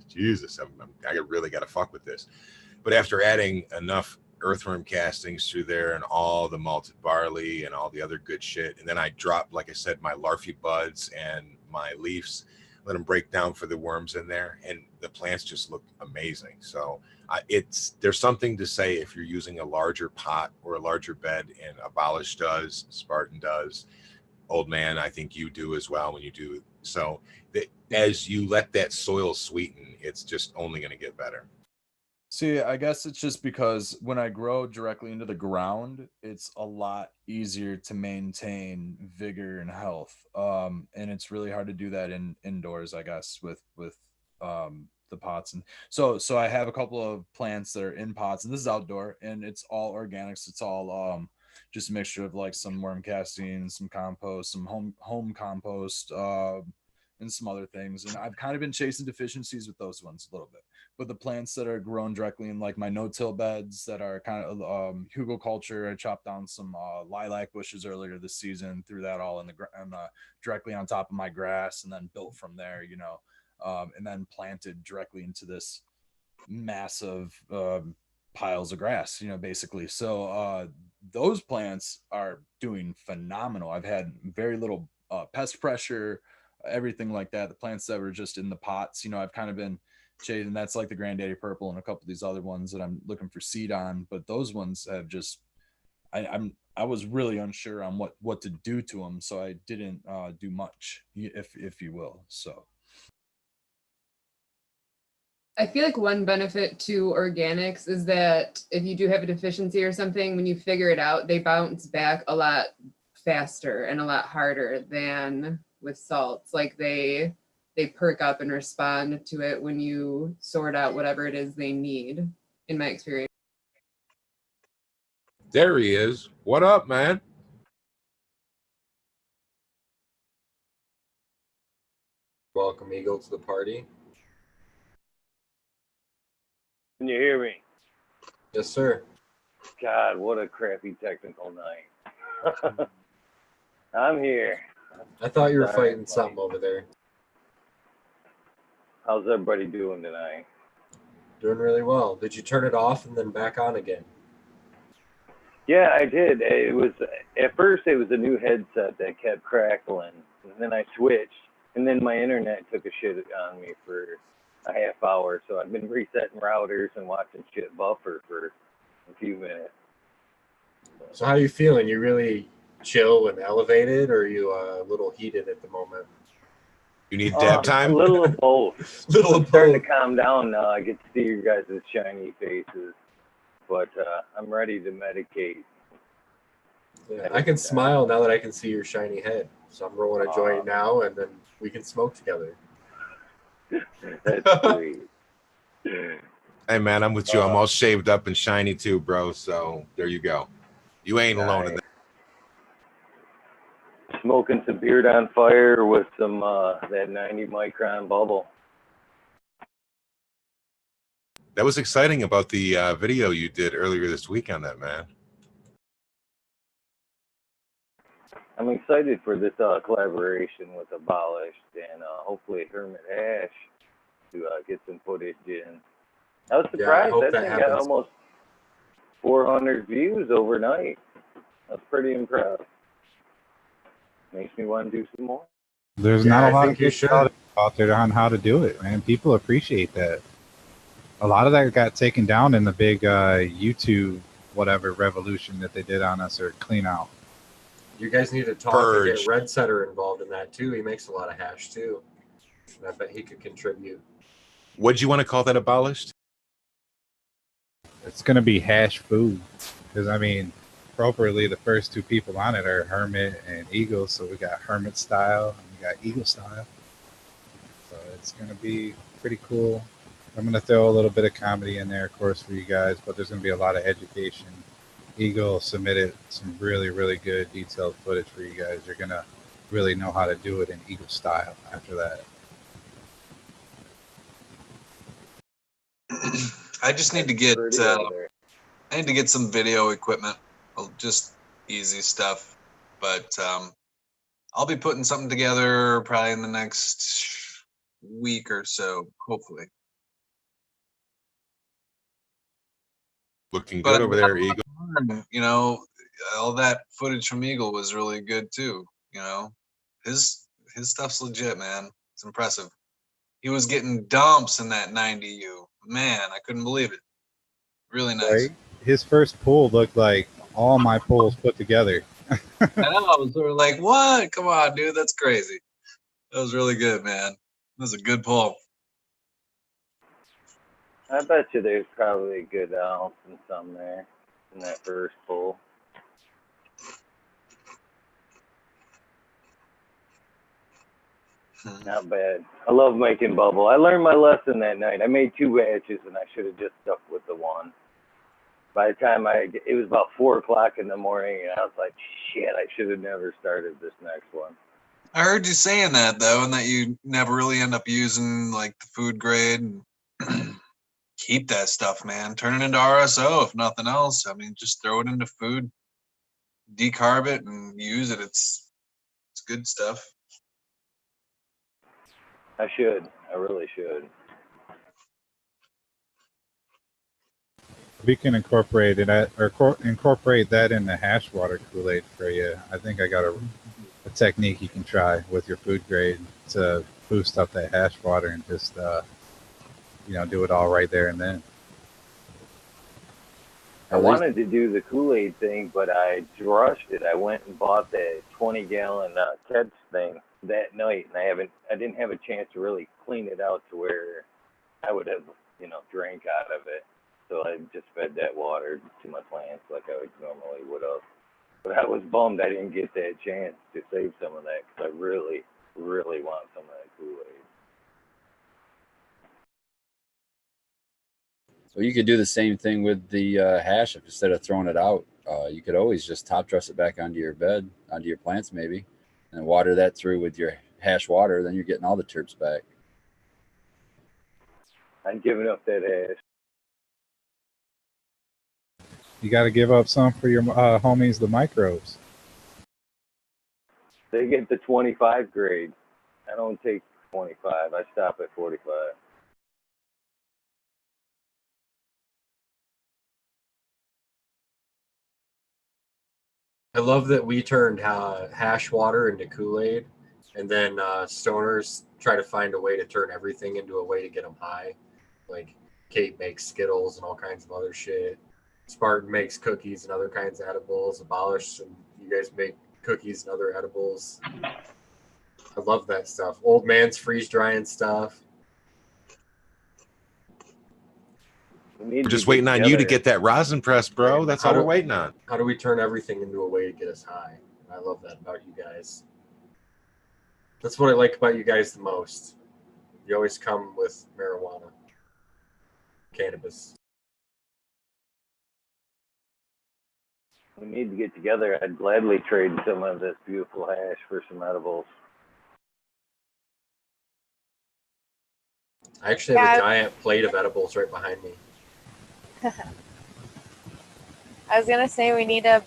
Jesus, I really got to fuck with this. But after adding enough earthworm castings through there and all the malted barley and all the other good shit, and then I dropped, like I said, my larvae buds and my leaves, let them break down for the worms in there, and the plants just look amazing. So there's something to say if you're using a larger pot or a larger bed, and Abolish does, Spartan does, Old Man, I think you do as well when you do. So as you let that soil sweeten, it's just only going to get better. See, I guess it's just because when I grow directly into the ground, it's a lot easier to maintain vigor and health. And it's really hard to do that indoors, I guess, with the pots. And so I have a couple of plants that are in pots, and this is outdoor, and it's all organics. It's all just a mixture of like some worm casting, some compost, some home compost, and some other things. And I've kind of been chasing deficiencies with those ones a little bit. But the plants that are grown directly in like my no-till beds that are kind of hugelkultur, I chopped down some lilac bushes earlier this season, threw that all in the directly on top of my grass, and then built from there, you know, and then planted directly into this massive piles of grass, you know, basically. So those plants are doing phenomenal. I've had very little pest pressure, everything like that. The plants that were just in the pots, you know, I've kind of been shade, and that's like the Granddaddy Purple and a couple of these other ones that I'm looking for seed on. But those ones have just, I was really unsure on what to do to them, so I didn't do much, if you will. So I feel like one benefit to organics is that if you do have a deficiency or something, when you figure it out, they bounce back a lot faster and a lot harder than with salts. Like they perk up and respond to it when you sort out whatever it is they need, in my experience. There he is. What up, man? Welcome, Eagle, to the party. Can you hear me? Yes, sir. God, what a crappy technical night. I'm here. I thought you were fighting something over there. How's everybody doing tonight? Doing really well. Did you turn it off and then back on again? Yeah, I did. It was at first it was a new headset that kept crackling, and then I switched, and then my internet took a shit on me for a half hour. So I've been resetting routers and watching shit buffer for a few minutes. So how are you feeling? You really chill and elevated, or are you a little heated at the moment? You need dab time? A little of both. I'm starting to calm down now. I get to see your guys' shiny faces, but I'm ready to medicate. Yeah, I can smile now that I can see your shiny head. So I'm rolling a joint now, and then we can smoke together. That's sweet. Hey, man, I'm with you. I'm all shaved up and shiny too, bro. So there you go. You ain't alone in that. Smoking some beard on fire with some that 90 micron bubble. That was exciting about the video you did earlier this week on that, man. I'm excited for this collaboration with Abolished and hopefully Hermit Hash to get some footage in. I was surprised that thing got almost 400 views overnight. I was pretty impressed. Makes me want to do some more. There's not a lot of people out there on how to do it, man. People appreciate that. A lot of that got taken down in the big YouTube whatever revolution that they did on us, or clean out. You guys need to talk and get Red Setter involved in that too. He makes a lot of hash too. And I bet he could contribute. What'd you want to call that, Abolished? It's going to be hash food. Because, I mean, appropriately, the first two people on it are Hermit and Eagle. So we got Hermit style and we got Eagle style. So it's going to be pretty cool. I'm going to throw a little bit of comedy in there, of course, for you guys. But there's going to be a lot of education. Eagle submitted some really, really good detailed footage for you guys. You're going to really know how to do it in Eagle style after that. I just need to get I need to get some video equipment, just easy stuff. But I'll be putting something together probably in the next week or so, hopefully. Looking good over there, Eagle. You know, all that footage from Eagle was really good too. You know, his stuff's legit, man. It's impressive. He was getting dumps in that 90U. Man, I couldn't believe it. Really nice. Right? His first pull looked like all my pulls put together. I know. I was sort of like, what? Come on, dude. That's crazy. That was really good, man. That was a good pull. I bet you there's probably a good ounce and some there in that first pull. Not bad. I love making bubble. I learned my lesson that night. I made 2 batches, and I should have just stuck with the one. By the time it was about 4 o'clock in the morning, and I was like, shit, I should have never started this next one. I heard you saying that, though, and that you never really end up using, like, the food grade. Keep that stuff, man. Turn it into RSO, if nothing else. I mean, just throw it into food, decarb it, and use it. It's good stuff. I should. I really should. We can incorporate that in the hash water Kool-Aid for you. I think I got a technique you can try with your food grade to boost up that hash water and just do it all right there and then. I wanted to do the Kool-Aid thing, but I rushed it. I went and bought that 20-gallon catch thing that night, and I didn't have a chance to really clean it out to where I would have, drank out of it. So I just fed that water to my plants like I normally would have. But I was bummed I didn't get that chance to save some of that because I really, really want some of that Kool-Aid. So you could do the same thing with the hash. If instead of throwing it out, you could always just top dress it back onto your bed, onto your plants maybe, and water that through with your hash water. Then you're getting all the terps back. I'm giving up that hash. You got to give up some for your homies, the microbes. They get the 25 grade. I don't take 25. I stop at 45. I love that we turned hash water into Kool-Aid, and then stoners try to find a way to turn everything into a way to get them high. Like Kate makes Skittles and all kinds of other shit. Spartan makes cookies and other kinds of edibles. Abolish, and you guys make cookies and other edibles. I love that stuff. Old man's freeze drying stuff. We're just waiting on you to get that rosin press, bro. That's all we're waiting on. How do we turn everything into a way to get us high? I love that about you guys. That's what I like about you guys the most. You always come with marijuana, cannabis. We need to get together. I'd gladly trade some of this beautiful hash for some edibles. I actually have a giant plate of edibles right behind me. I was going to say we need to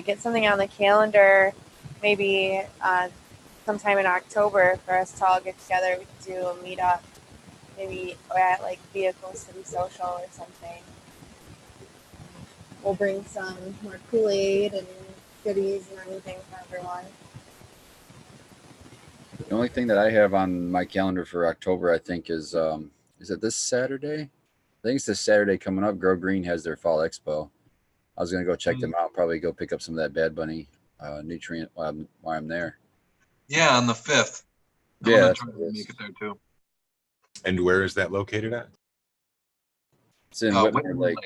get something on the calendar, maybe sometime in October for us to all get together. We could do a meetup, maybe at like Vehicle City Social or something. We'll bring some more Kool-Aid and goodies and everything for everyone. The only thing that I have on my calendar for October, I think, is it this Saturday? I think it's this Saturday coming up. Grow Green has their fall expo. I was going to go check them out, probably go pick up some of that Bad Bunny nutrient while I'm there. Yeah, on the 5th. Yeah, I'm trying to make it there too. And where is that located at? It's in Whitmore Lake.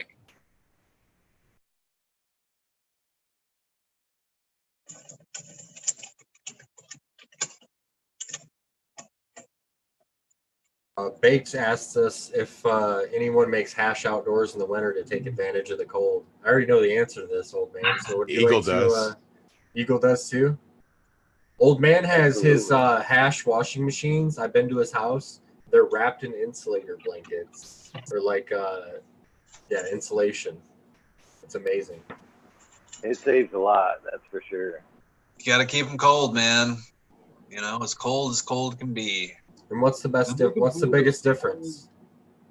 Bakes asked us if anyone makes hash outdoors in the winter to take advantage of the cold. I already know the answer to this, old man. So would you Eagle does. Eagle does too. Old man has his hash washing machines. I've been to his house. They're wrapped in insulator blankets or like insulation. It's amazing. It saves a lot, that's for sure. You got to keep them cold, man. You know, as cold can be. And what's the biggest difference?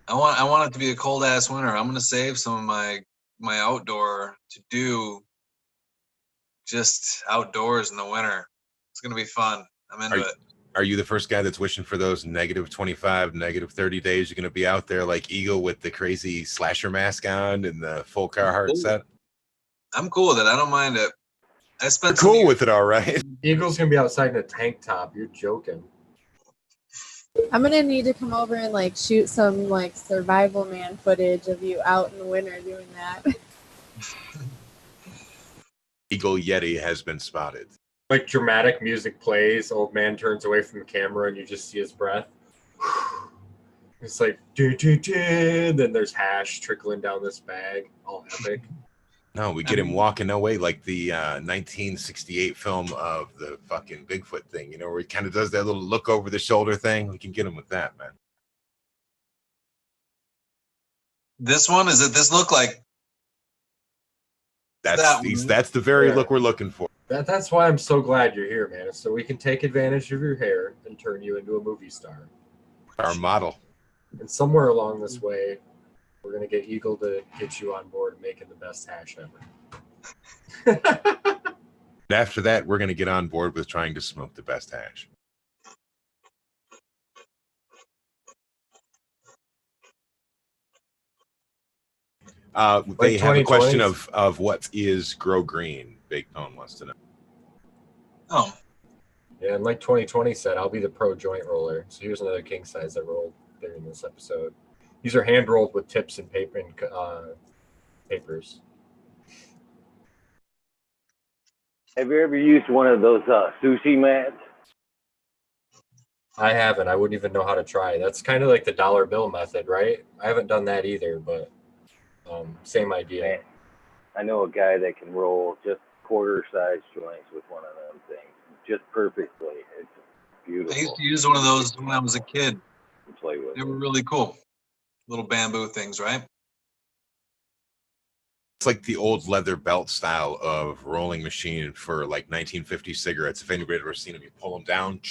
I want it to be a cold ass winter. I'm gonna save some of my outdoor to do just outdoors in the winter. It's gonna be fun. I'm into it. Are you the first guy that's wishing for those -25, -30 days? You're gonna be out there like Eagle with the crazy slasher mask on and the full Carhartt set. I'm cool with it. I don't mind it. I spent You're cool with it, all right. Eagle's gonna be outside in a tank top. You're joking. I'm gonna need to come over and like shoot some like survival man footage of you out in the winter doing that. Eagle Yeti has been spotted. Like dramatic music plays, old man turns away from the camera and you just see his breath. It's like do. Then there's hash trickling down this bag, all epic. No, we get him walking away like the 1968 film of the fucking Bigfoot thing, you know, where he kind of does that little look over the shoulder thing. We can get him with that, man. This one, is it this look like? That's the very look we're looking for. That's why I'm so glad you're here, man. So we can take advantage of your hair and turn you into a movie star. Our model. And somewhere along this way, we're gonna get Eagle to get you on board making the best hash ever. And after that, we're gonna get on board with trying to smoke the best hash. They have a question of what is Grow Green. Big Tone wants to know. Oh. Yeah, and like 2020 said, I'll be the pro joint roller. So here's another king size that rolled during this episode. These are hand rolled with tips and paper and papers. Have you ever used one of those sushi mats? I haven't. I wouldn't even know how to try. That's kind of like the dollar bill method, right? I haven't done that either, but same idea. Man, I know a guy that can roll just quarter-sized joints with one of them things, just perfectly. It's beautiful. I used to use one of those when I was a kid. To play with. They were really cool. Little bamboo things, right? It's like the old leather belt style of rolling machine for like 1950 cigarettes. If anybody ever seen them, you pull them down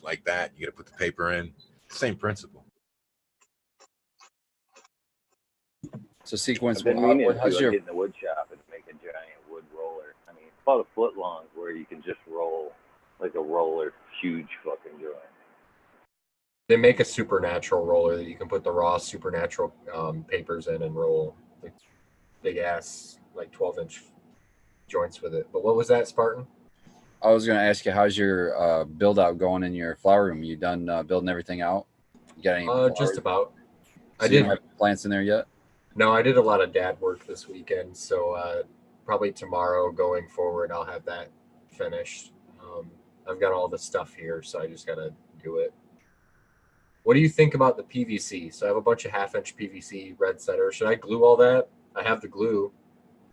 like that. You got to put the paper in. Same principle. So Sequence, I've been meaning to how's get your in the wood shop and make a giant wood roller. I mean, it's about a foot long where you can just roll like a roller, huge fucking joint. They make a supernatural roller that you can put the raw supernatural papers in and roll like big ass like 12-inch joints with it. But what was that, Spartan? I was going to ask you, how's your build out going in your flower room? You done building everything out? You got any? Just about. So you don't have plants in there yet? No, I did a lot of dad work this weekend, so probably tomorrow going forward, I'll have that finished. I've got all the stuff here, so I just got to do it. What do you think about the PVC? So I have a bunch of 1/2-inch PVC red setter. Should I glue all that? I have the glue.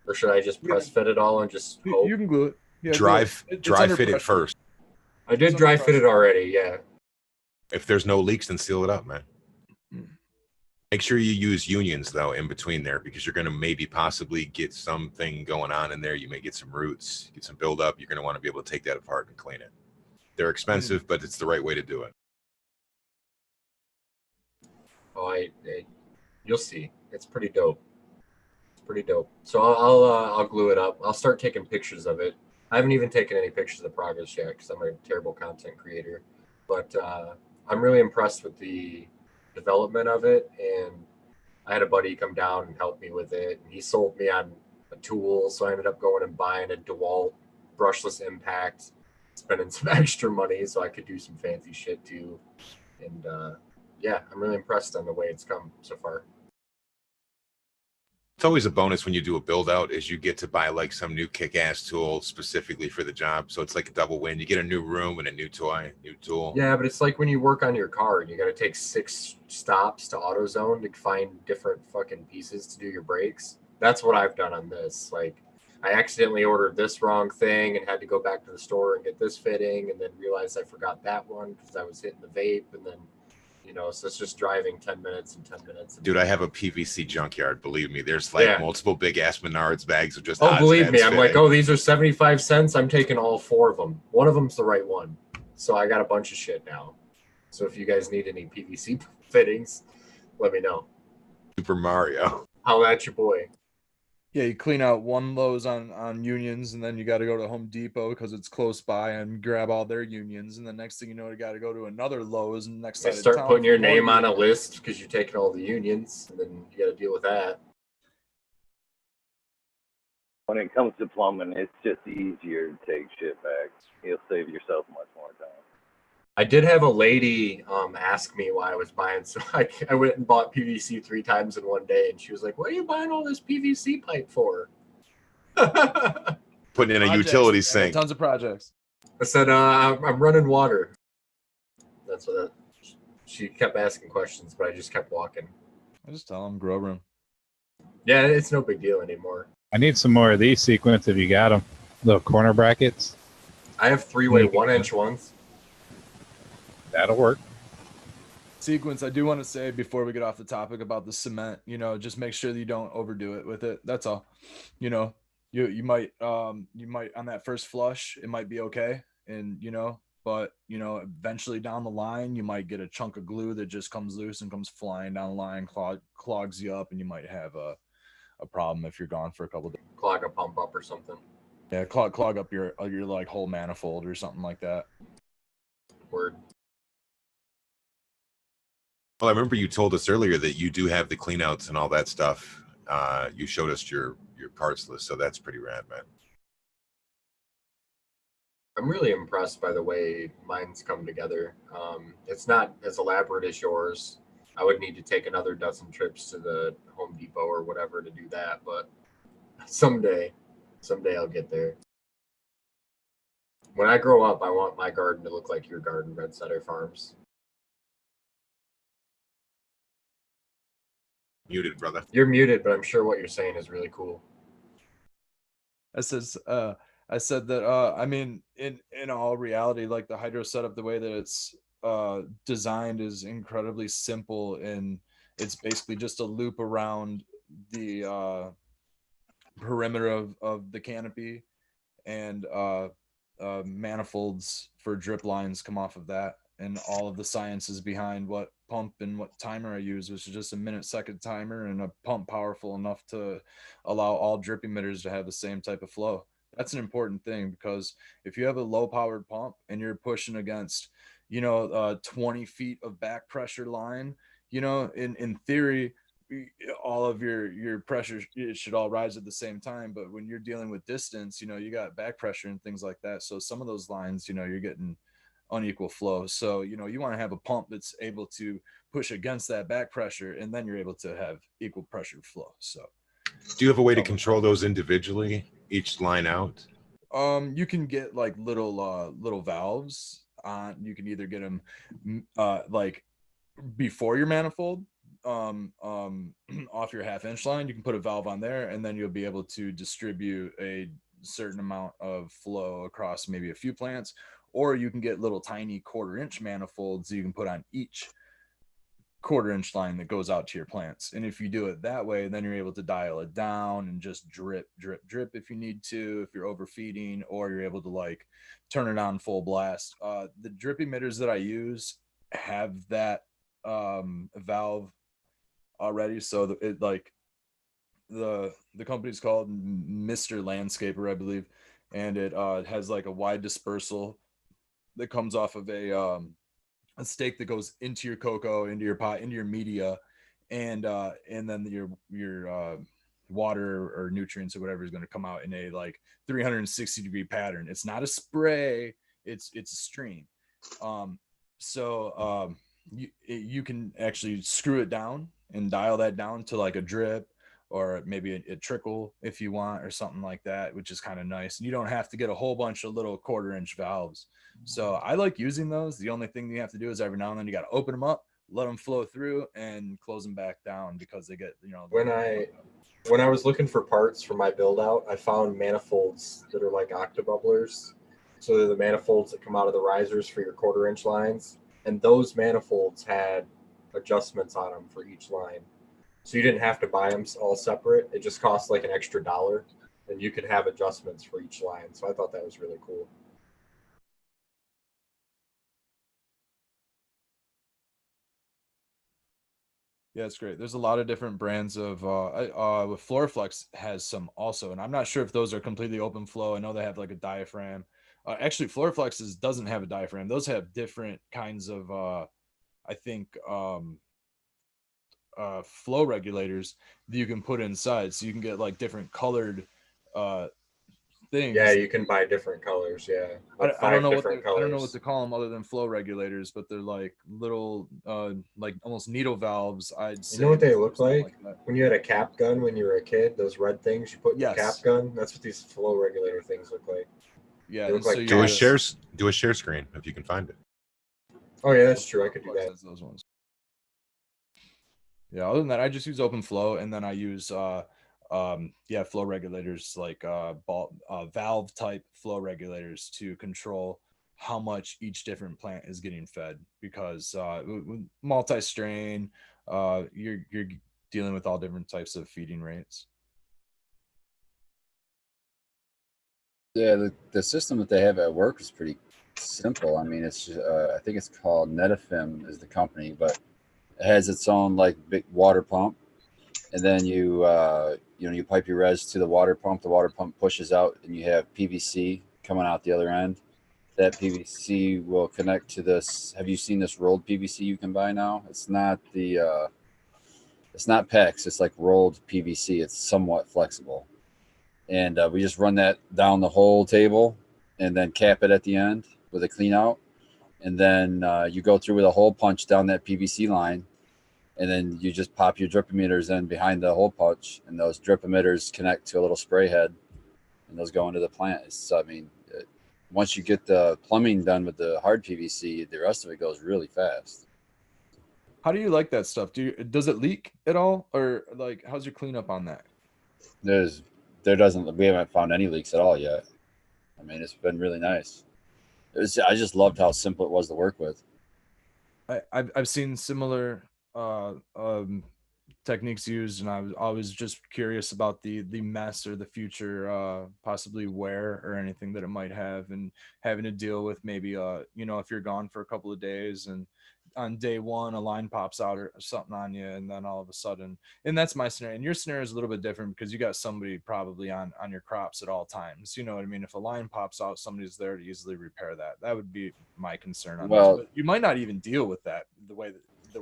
Or should I just press fit it all and just hope? You can glue it. Yeah, dry fit it first. I did dry fit it already, yeah. If there's no leaks, then seal it up, man. Make sure you use unions, though, in between there, because you're going to maybe possibly get something going on in there. You may get some roots, get some buildup. You're going to want to be able to take that apart and clean it. They're expensive, but it's the right way to do it. Oh, you'll see. It's pretty dope. It's pretty dope. So I'll glue it up. I'll start taking pictures of it. I haven't even taken any pictures of the progress yet because I'm a terrible content creator. But I'm really impressed with the development of it, and I had a buddy come down and help me with it, and he sold me on a tool, so I ended up going and buying a DeWalt brushless impact, spending some extra money so I could do some fancy shit too. And yeah, I'm really impressed on the way it's come so far. It's always a bonus when you do a build out is you get to buy like some new kick-ass tool specifically for the job. So it's like a double win. You get a new room and a new toy, new tool. Yeah, but it's like when you work on your car and you got to take 6 stops to AutoZone to find different fucking pieces to do your brakes. That's what I've done on this. Like I accidentally ordered this wrong thing and had to go back to the store and get this fitting, and then realized I forgot that one because I was hitting the vape, and then So it's just driving 10 minutes and 10 minutes. Dude, I have a PVC junkyard. Believe me, there's like multiple big ass Menards bags of just. Oh, believe me, I'm like, oh, these are 75 cents. I'm taking all 4 of them. One of them's the right one. So I got a bunch of shit now. So if you guys need any PVC fittings, let me know. Super Mario. Holla at your boy. Yeah, you clean out one Lowe's on Unions, and then you got to go to Home Depot because it's close by and grab all their Unions. And the next thing you know, you got to go to another Lowe's and next side of start town putting your name on a list because you're taking all the Unions, and then you got to deal with that. When it comes to plumbing, it's just easier to take shit back. You'll save yourself much more time. I did have a lady ask me why I was buying. So I went and bought PVC 3 times in one day, and she was like, "What are you buying all this PVC pipe for?" Putting in a utility sink. Tons of projects. I said, "I'm running water." That's what. She kept asking questions, but I just kept walking. I just tell them grow room. Yeah, it's no big deal anymore. I need some more of these sequence if you got them. Little corner brackets. I have 3-way 1-inch ones. That'll work. Sequence, I do want to say before we get off the topic about the cement, just make sure that you don't overdo it with it. That's all. You might on that first flush, it might be okay. And, but, eventually down the line, you might get a chunk of glue that just comes loose and comes flying down the line, clogs you up, and you might have a problem if you're gone for a couple of days. Clog a pump up or something. Yeah, clog up your like whole manifold or something like that. Word. Well, I remember you told us earlier that you do have the cleanouts and all that stuff. You showed us your parts list, so that's pretty rad, man. I'm really impressed by the way mine's come together. It's not as elaborate as yours. I would need to take another dozen trips to the Home Depot or whatever to do that, but someday I'll get there. When I grow up, I want my garden to look like your garden, Red Setter Farms. Muted, brother. You're muted, but I'm sure what you're saying is really cool. I said that I mean, in all reality, like the hydro setup, the way that it's designed is incredibly simple, and it's basically just a loop around the perimeter of the canopy, and manifolds for drip lines come off of that, and all of the science is behind what pump and what timer I use, which is just a minute-second timer and a pump powerful enough to allow all drip emitters to have the same type of flow. That's an important thing, because if you have a low-powered pump and you're pushing against 20 feet of back pressure line, in theory, all of your pressure, it should all rise at the same time. But when you're dealing with distance, you got back pressure and things like that. So some of those lines, you're getting unequal flow. So, you want to have a pump that's able to push against that back pressure, and then you're able to have equal pressure flow. So do you have a way to control those individually, each line out? You can get like little valves on. You can either get them like before your manifold, off your 1/2-inch line. You can put a valve on there, and then you'll be able to distribute a certain amount of flow across maybe a few plants. Or you can get little tiny 1/4-inch manifolds that you can put on each 1/4-inch line that goes out to your plants. And if you do it that way, then you're able to dial it down and just drip if you need to, if you're overfeeding, or you're able to like turn it on full blast. The drip emitters that I use have that valve already. So the company's called Mr. Landscaper, I believe. And it has like a wide dispersal that comes off of a stake that goes into your cocoa, into your pot, into your media, and then your water or nutrients or whatever is going to come out in a like 360-degree pattern. It's not a spray, it's a stream. You can actually screw it down and dial that down to like a drip, or maybe a trickle if you want, or something like that, which is kind of nice. And you don't have to get a whole bunch of little 1/4-inch valves. So I like using those. The only thing you have to do is every now and then you got to open them up, let them flow through, and close them back down, because they get, when I was looking for parts for my build out, I found manifolds that are like octobubblers. So they're the manifolds that come out of the risers for your 1/4-inch lines. and those manifolds had adjustments on them for each line. So you didn't have to buy them all separate. It just cost like an extra $1, and you could have adjustments for each line. So I thought that was really cool. Yeah, it's great. There's a lot of different brands of Floraflex has some also, and I'm not sure if those are completely open flow. I know they have like a diaphragm. Actually, Floraflexes doesn't have a diaphragm. Those have different kinds of I think flow regulators that you can put inside, so you can get like different colored things. Yeah, you can buy different colors. Yeah, like I don't know different colors. I don't know what to call them other than flow regulators, but they're like little like almost needle valves. I'd say. You know what they look like when you had a cap gun when you were a kid? Those red things you put in your cap gun. That's what these flow regulator things look like. Yeah, they look like do a share screen if you can find it. Oh yeah, that's true. I could do that. Those ones. Yeah, other than that, I just use open flow, and then I use flow regulators like valve type flow regulators to control how much each different plant is getting fed, because multi-strain, you're dealing with all different types of feeding rates. Yeah, the system that they have at work is pretty simple. I mean, it's just, I think it's called Netafim is the company, but it has its own like big water pump, and then you pipe your res to the water pump. The water pump pushes out, and you have PVC coming out the other end. That PVC will connect to this. Have you seen this rolled PVC you can buy now? It's not it's not PEX. It's like rolled PVC. It's somewhat flexible, and we just run that down the whole table, and then cap it at the end with a clean out, and then you go through with a hole punch down that PVC line. And then you just pop your drip emitters in behind the hole punch, and those drip emitters connect to a little spray head, and those go into the plant. So, I mean, once you get the plumbing done with the hard PVC, the rest of it goes really fast. How do you like that stuff? Does it leak at all, or like how's your cleanup on that? We haven't found any leaks at all yet. I mean, it's been really nice. I just loved how simple it was to work with. I've seen similar techniques used, and I was just curious about the mess or the future possibly wear or anything that it might have, and having to deal with maybe if you're gone for a couple of days and on day one a line pops out or something on you, and then all of a sudden, and that's my scenario, and your scenario is a little bit different because you got somebody probably on your crops at all times, you know what I mean? If a line pops out, somebody's there to easily repair that would be my concern on this. But you might not even deal with that the way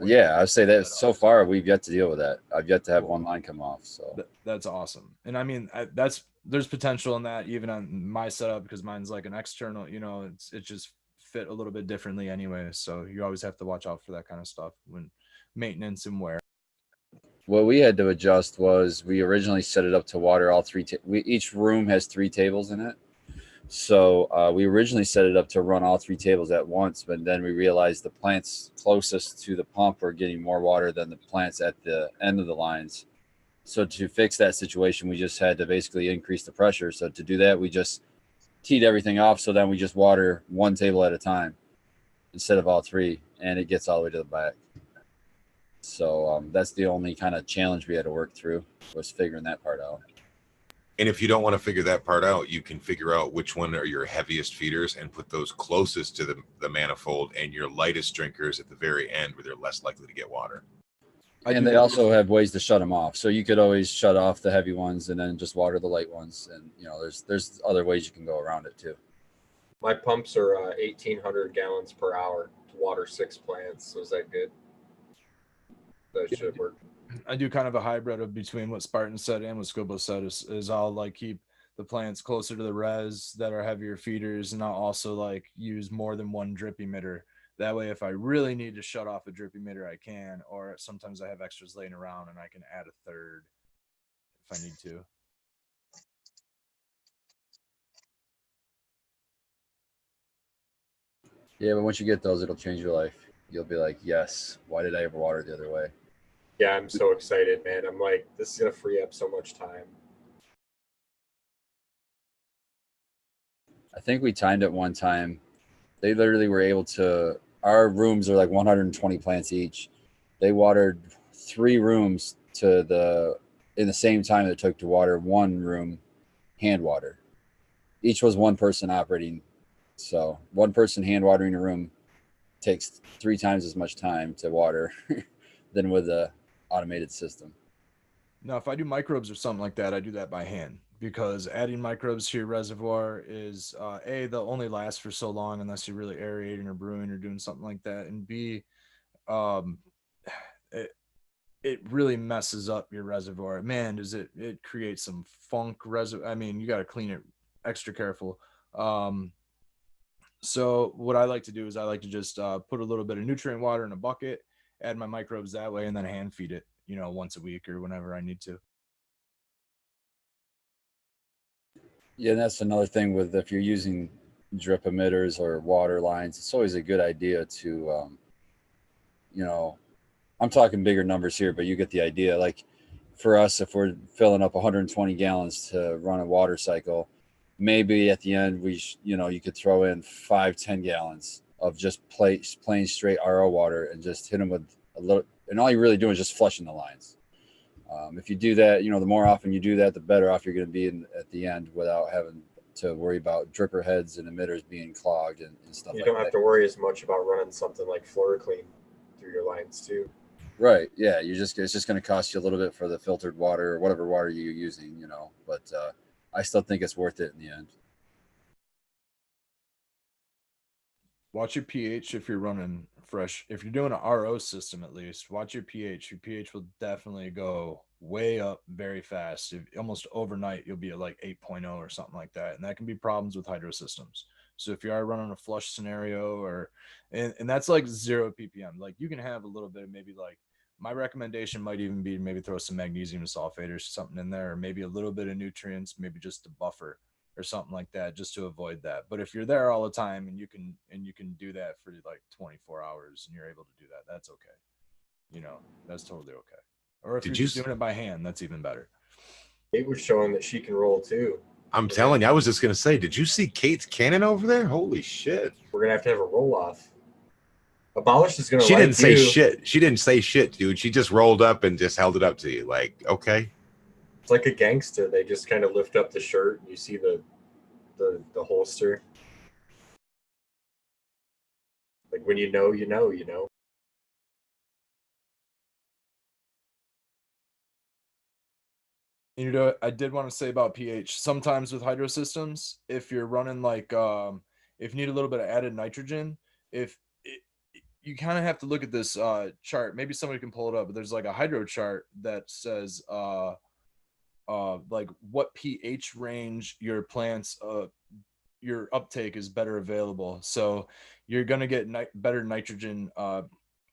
yeah, I'd say that so far we've yet to deal with that. I've yet to have one line come off. So that's awesome. And I mean, there's potential in that even on my setup, because mine's like an external, it just fit a little bit differently anyway. So you always have to watch out for that kind of stuff when maintenance and wear. What we had to adjust was we originally set it up to water all three. Each room has 3 tables in it. So we originally set it up to run all 3 tables at once, but then we realized the plants closest to the pump were getting more water than the plants at the end of the lines. So to fix that situation, we just had to basically increase the pressure. So to do that, we just teed everything off. So then we just water 1 table at a time instead of all 3, and it gets all the way to the back. So that's the only kind of challenge we had to work through, was figuring that part out. And if you don't want to figure that part out, you can figure out which one are your heaviest feeders and put those closest to the manifold, and your lightest drinkers at the very end where they're less likely to get water. And they also have ways to shut them off. So you could always shut off the heavy ones and then just water the light ones. And, there's other ways you can go around it too. My pumps are 1,800 gallons per hour to water 6 plants. So is that good? That should work. I do kind of a hybrid of between what Spartan said and what Scobo said is I'll like keep the plants closer to the res that are heavier feeders, and I'll also like use more than 1 drip emitter. That way, if I really need to shut off a drip emitter, I can, or sometimes I have extras laying around and I can add a third if I need to. Yeah, but once you get those, it'll change your life. You'll be like, yes, why did I ever water the other way? Yeah, I'm so excited, man. I'm like, this is going to free up so much time. I think we timed it one time. They literally were able to our rooms are like 120 plants each. They watered 3 rooms in the same time it took to water 1 room hand water. Each was 1 person operating. So 1 person hand watering a room takes 3 times as much time to water than with a automated system. Now, if I do microbes or something like that, I do that by hand, because adding microbes to your reservoir is they'll only last for so long unless you're really aerating or brewing or doing something like that, and B, um, it really messes up your reservoir. Man, does it creates some funk reservoir. I mean, you got to clean it extra careful. So what I like to do is I like to just put a little bit of nutrient water in a bucket, add my microbes that way, and then hand feed it, once a week or whenever I need to. Yeah, and that's another thing with if you're using drip emitters or water lines, it's always a good idea to, I'm talking bigger numbers here, but you get the idea. Like for us, if we're filling up 120 gallons to run a water cycle, maybe at the end you could throw in 5-10 gallons of just plain straight RO water and just hit them with a little, and all you're really doing is just flushing the lines. If you do that, the more often you do that, the better off you're going to be at the end without having to worry about dripper heads and emitters being clogged and stuff like that. You don't have to worry as much about running something like FluoroClean through your lines too. Right. Yeah. It's just going to cost you a little bit for the filtered water or whatever water you're using, but I still think it's worth it in the end. Watch your pH if you're running fresh. If you're doing an RO system, at least watch your pH. Your pH will definitely go way up very fast. Almost overnight, you'll be at like 8.0 or something like that. And that can be problems with hydro systems. So if you are running a flush scenario and that's like 0 ppm, like you can have a little bit of maybe like, my recommendation might even be maybe throw some magnesium sulfate or something in there, or maybe a little bit of nutrients, maybe just a buffer or something like that, just to avoid that. But if you're there all the time and you can do that for like 24 hours and you're able to do that, that's okay. That's totally okay. Or if you're just doing it by hand, that's even better. Kate was showing that she can roll too. I'm telling you, I was just gonna say, did you see Kate's cannon over there? Holy shit! We're gonna have to have a roll off. Abolish is gonna. She didn't say shit. She didn't say shit, dude. She just rolled up and just held it up to you, like, okay. It's like a gangster. They just kind of lift up the shirt and you see the holster. Like when you know. I did want to say about pH. Sometimes with hydro systems, if you're running like, if you need a little bit of added nitrogen, you kind of have to look at this chart. Maybe somebody can pull it up, but there's like a hydro chart that says like what pH range your plants your uptake is better available. So you're going to get better nitrogen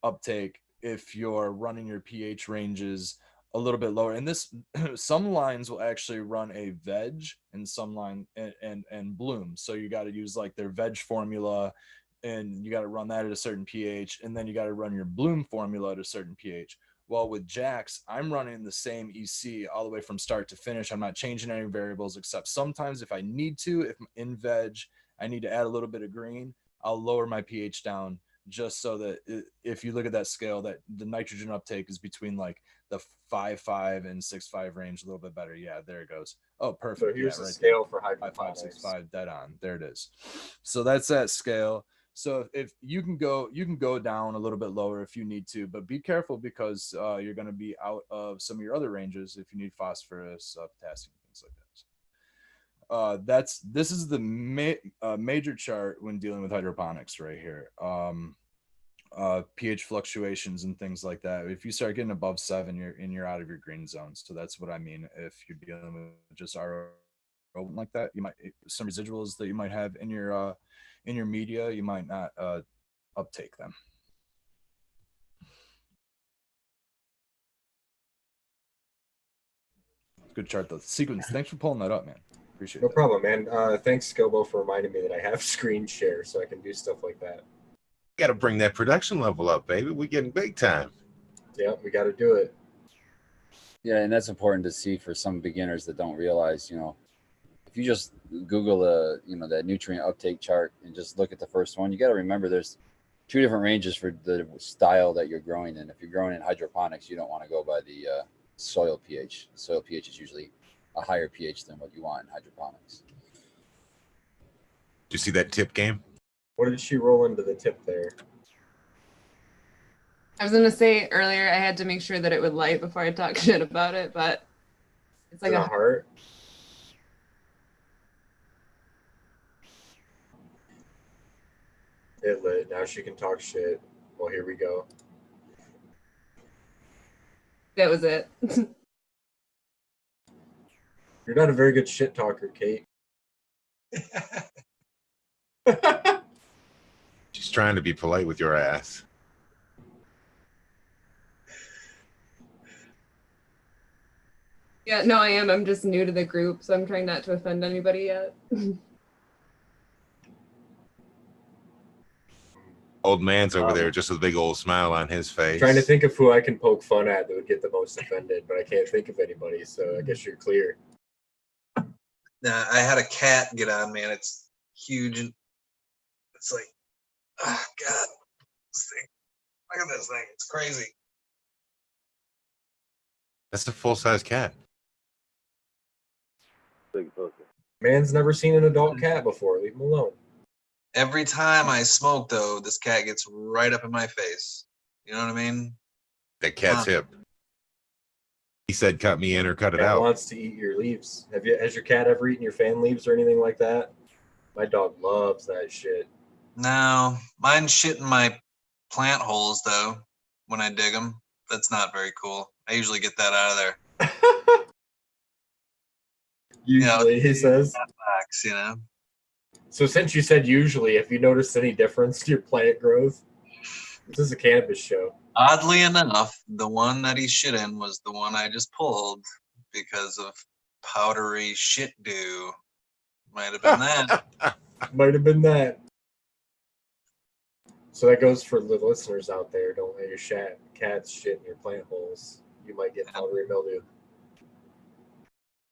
uptake if you're running your pH ranges a little bit lower. And this, some lines will actually run a veg and some line and bloom. So you got to use like their veg formula and you got to run that at a certain pH. And then you got to run your bloom formula at a certain pH. Well, with Jax, I'm running the same EC all the way from start to finish. I'm not changing any variables, except sometimes if I need to, if in veg, I need to add a little bit of green, I'll lower my pH down just so that if you look at that scale, that the nitrogen uptake is between like the 5.5 and 6.5 range, a little bit better. Yeah, there it goes. Oh, perfect. So here's the scale for hydroponics. 5.5, 6.5, dead on. There it is. So that's that scale. So if you can go down a little bit lower if you need to, but be careful because you're going to be out of some of your other ranges if you need phosphorus, potassium, things like that. This is the major chart when dealing with hydroponics right here. pH fluctuations and things like that. If you start getting above 7, you're out of your green zones. So that's what I mean. If you're dealing with just RO like that, you might some residuals that you might have in your media, you might not uptake them. Good chart though. Sequence. Thanks for pulling that up, man. Appreciate it. No problem, man. Thanks, Scobo, for reminding me that I have screen share so I can do stuff like that. Got to bring that production level up, baby. We're getting big time. Yeah, we got to do it. Yeah, and that's important to see for some beginners that don't realize, if you just Google that nutrient uptake chart and just look at the first one, you got to remember there's two different ranges for the style that you're growing in. If you're growing in hydroponics, you don't want to go by the soil pH. Soil pH is usually a higher pH than what you want in hydroponics. Do you see that tip game? What did she roll into the tip there? I was gonna say earlier I had to make sure that it would light before I talk shit about it, but it's like a heart. It lit. Now she can talk shit. Well, here we go. That was it. You're not a very good shit talker, Kate. She's trying to be polite with your ass. Yeah, no, I am. I'm just new to the group, so I'm trying not to offend anybody yet. Old man's over there just with a big old smile on his face. Trying to think of who I can poke fun at that would get the most offended, but I can't think of anybody, so I guess you're clear. Nah, I had a cat get on me, and it's huge, and it's like, oh God, this thing. Look at this thing. It's crazy. That's a full-size cat. Man's never seen an adult cat before. Leave him alone. Every time I smoke, though, this cat gets right up in my face. You know what I mean? That cat's hip. He said, "Cut me in or cut it out." Wants to eat your leaves. Has your cat ever eaten your fan leaves or anything like that? My dog loves that shit. No, mine's shitting my plant holes though. When I dig them, that's not very cool. I usually get that out of there. Usually, he says. Box, you know. So since you said usually, have you noticed any difference to your plant growth? This is a cannabis show. Oddly enough, the one that he shit in was the one I just pulled because of powdery shit dew. Might have been that. Might have been that. So that goes for the listeners out there. Don't let your cats shit in your plant holes. You might get powdery mildew.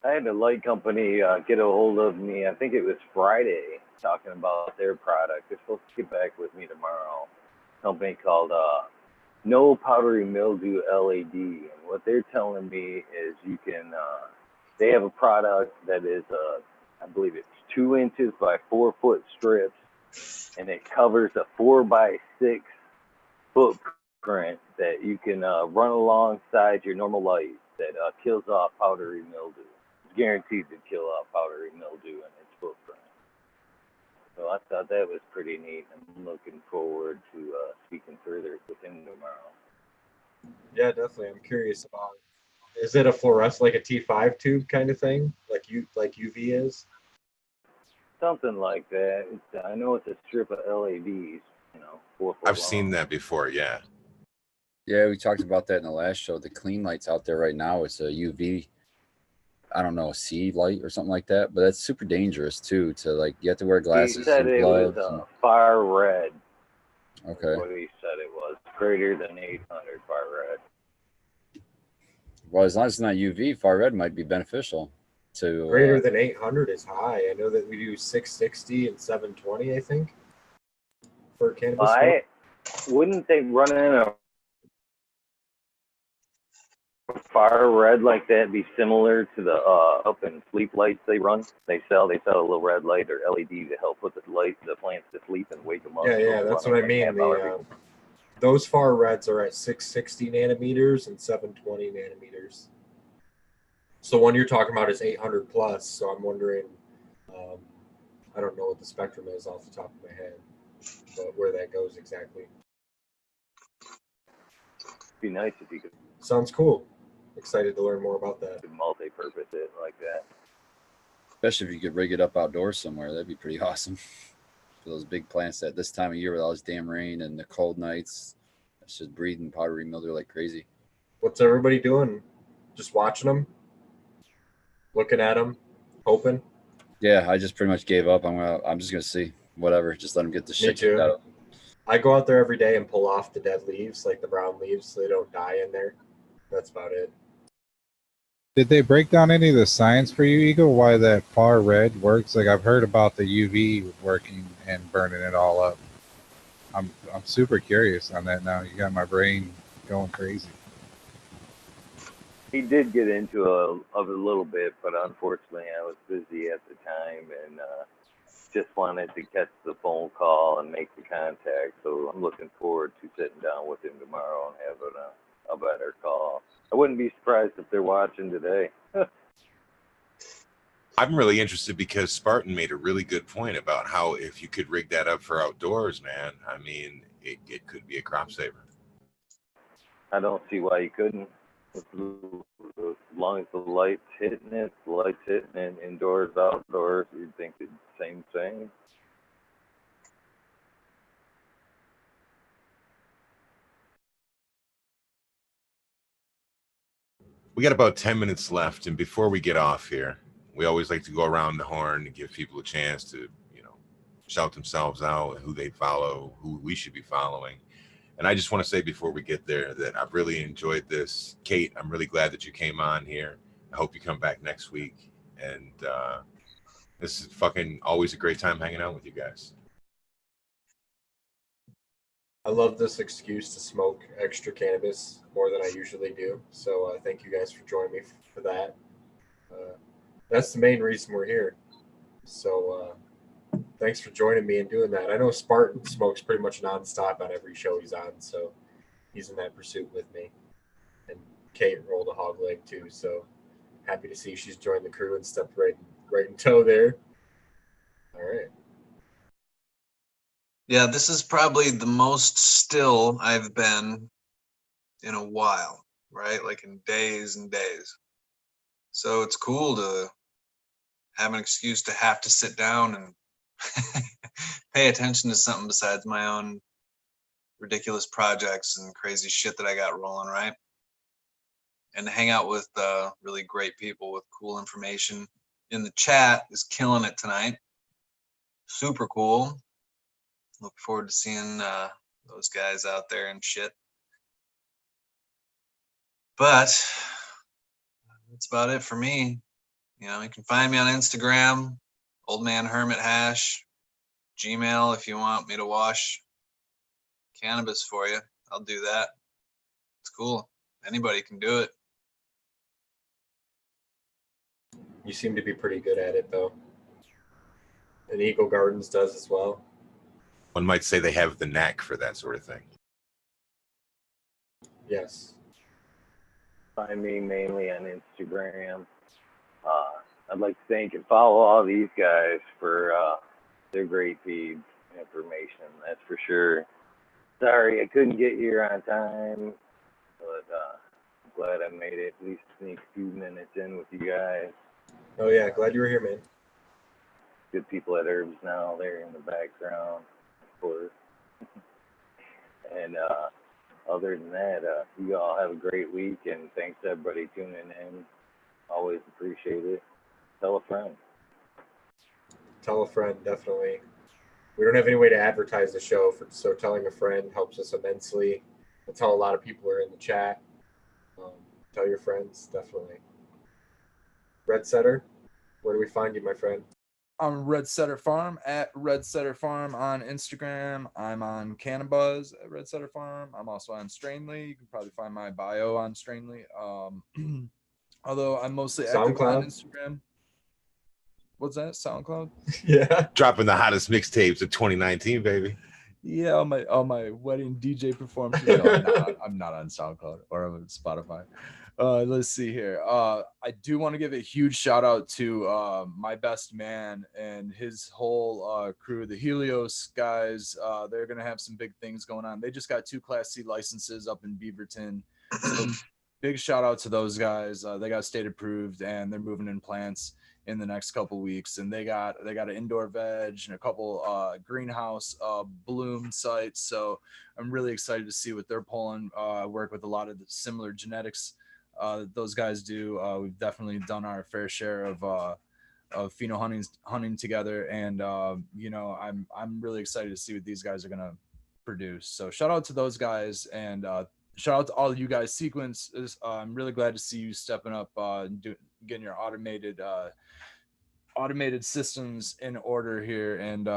I had a light company get a hold of me. I think it was Friday, talking about their product. They're supposed to get back with me tomorrow. A company called No Powdery Mildew LED. And what they're telling me is you can, they have a product that is, I believe it's 2 inches by 4 foot strips, and it covers a 4 by 6 footprint that you can run alongside your normal lights that kills off powdery mildew. It's guaranteed to kill off powdery mildew in its footprint. So I thought that was pretty neat. I'm looking forward to speaking further with him tomorrow. Yeah, definitely. I'm curious about it. Is it a fluorescent, like a T5 tube kind of thing, like UV is? Something like that. I know it's a strip of LEDs, you know, 4 foot I've long. seen that before, yeah. Yeah, we talked about that in the last show. The clean lights out there right now, it's a UV, I don't know, C light or something like that, but that's super dangerous too. To like, you have to wear glasses. He said and it gloves was far red. Okay. That's what he said it was. Greater than 800 far red. Well, as long as it's not UV, far red might be beneficial. To Greater than 800 is high. I know that we do 660 and 720, I think, for cannabis. Wouldn't they run in a far red like that be similar to the up and sleep lights they run? They sell a little red light or LED to help put the plants to sleep and wake them up. Yeah, that's what I mean. Those far reds are at 660 nanometers and 720 nanometers. So the one you're talking about is 800 plus. So I'm wondering, I don't know what the spectrum is off the top of my head, but where that goes exactly. Be nice if you could. Sounds cool. Excited to learn more about that. Multi-purpose it like that. Especially if you could rig it up outdoors somewhere, that'd be pretty awesome. For those big plants at this time of year with all this damn rain and the cold nights, it's just breathing powdery mildew like crazy. What's everybody doing? Just watching them? Looking at them? Hoping? Yeah, I just pretty much gave up. I'm just gonna see whatever. Just let them get the shit kicked out of them. I go out there every day and pull off the dead leaves, like the brown leaves, so they don't die in there. That's about it. Did they break down any of the science for you, Eagle, why that far red works? Like, I've heard about the UV working and burning it all up. I'm super curious on that now. You got my brain going crazy. He did get into a little bit, but unfortunately I was busy at the time and just wanted to catch the phone call and make the contact. So I'm looking forward to sitting down with him tomorrow and having a better call. I wouldn't be surprised if they're watching today. I'm really interested because Spartan made a really good point about how if you could rig that up for outdoors, man, I mean, it could be a crop saver. I don't see why you couldn't. As long as the light's hitting it, indoors, outdoors, you'd think the same thing. We got about 10 minutes left, and before we get off here, we always like to go around the horn and give people a chance to, shout themselves out, who they follow, who we should be following. And I just want to say before we get there that I've really enjoyed this. Kate, I'm really glad that you came on here. I hope you come back next week. And this is fucking always a great time hanging out with you guys. I love this excuse to smoke extra cannabis more than I usually do. So thank you guys for joining me for that. That's the main reason we're here. So thanks for joining me and doing that. I know Spartan smokes pretty much nonstop on every show he's on, so he's in that pursuit with me. And Kate rolled a hog leg too, so happy to see she's joined the crew and stepped right in tow there. All right. Yeah, this is probably the most still I've been in a while, right? Like in days and days. So it's cool to have an excuse to have to sit down and pay attention to something besides my own ridiculous projects and crazy shit that I got rolling, right? And to hang out with really great people with cool information in the chat is killing it tonight. Super cool. Look forward to seeing those guys out there and shit. But that's about it for me. You can find me on Instagram, Old Man Hermit Hash, Gmail if you want me to wash cannabis for you. I'll do that. It's cool. Anybody can do it. You seem to be pretty good at it, though. And Eagle Gardens does as well. One might say they have the knack for that sort of thing. Yes. Find me mainly on Instagram. I'd like to thank and follow all these guys for their great feeds information. That's for sure. Sorry I couldn't get here on time, but I'm glad I made it at least sneak a few minutes in with you guys. Oh yeah, glad you were here, man. Good people at Herbs now, they're in the background, of course. And other than that, you all have a great week, and thanks to everybody tuning in. Always appreciate it. Tell a friend. Tell a friend, definitely. We don't have any way to advertise the show, so telling a friend helps us immensely. That's how a lot of people are in the chat. Tell your friends, definitely. Red Setter, where do we find you, my friend? I'm Red Setter Farm at Red Setter Farm on Instagram. I'm on Cannabuzz at Red Setter Farm. I'm also on Strainly. You can probably find my bio on Strainly. Although I'm mostly active on Instagram. What's that? SoundCloud? Yeah. Dropping the hottest mixtapes of 2019, baby. Yeah, on my wedding DJ performances. No, I'm not on SoundCloud or on Spotify. Let's see here. I do want to give a huge shout out to my best man and his whole crew, the Helios guys. They're gonna have some big things going on. They just got 2 Class C licenses up in Beaverton. So big shout out to those guys. They got state approved and they're moving in plants in the next couple weeks, and they got an indoor veg and a couple greenhouse bloom sites. So I'm really excited to see what they're pulling. Work with a lot of the similar genetics those guys do. We've definitely done our fair share of pheno hunting together, and I'm really excited to see what these guys are gonna produce. So shout out to those guys, and shout out to all of you guys. Sequence is I'm really glad to see you stepping up, getting your automated systems in order here, and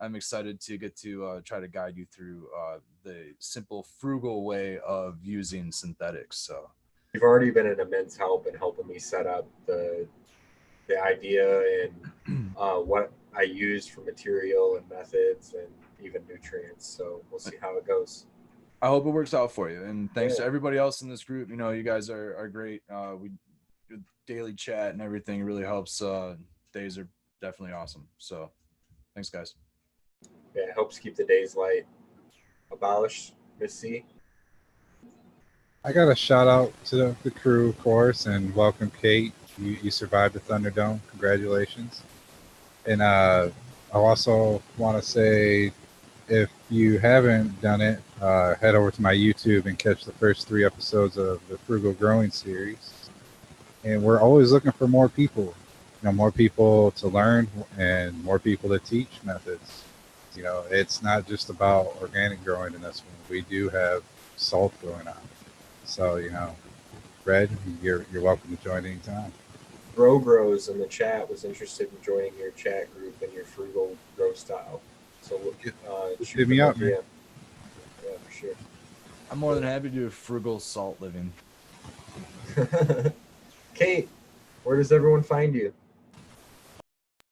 I'm excited to get to try to guide you through the simple, frugal way of using synthetics. So you've already been an immense help in helping me set up the idea and what I used for material and methods and even nutrients. So we'll see how it goes. I hope it works out for you. And thanks to everybody else in this group. You know, you guys are great. We daily chat and everything really helps. Days are definitely awesome. So thanks, guys. Yeah, it helps keep the days light. Abolish, Miss C. I got a shout out to the crew, of course, and welcome, Kate. You survived the Thunderdome. Congratulations. And I also want to say, if you haven't done it, head over to my YouTube and catch the first 3 episodes of the Frugal Growing series. And we're always looking for more people, you know, more people to learn and more people to teach methods. You know, it's not just about organic growing in this one. We do have salt going on. So, you know, Red, you're welcome to join anytime. Grows in the chat was interested in joining your chat group and your frugal grow style. So hit me up, man. Yeah, for sure. I'm more than happy to do frugal salt living. Kate, where does everyone find you?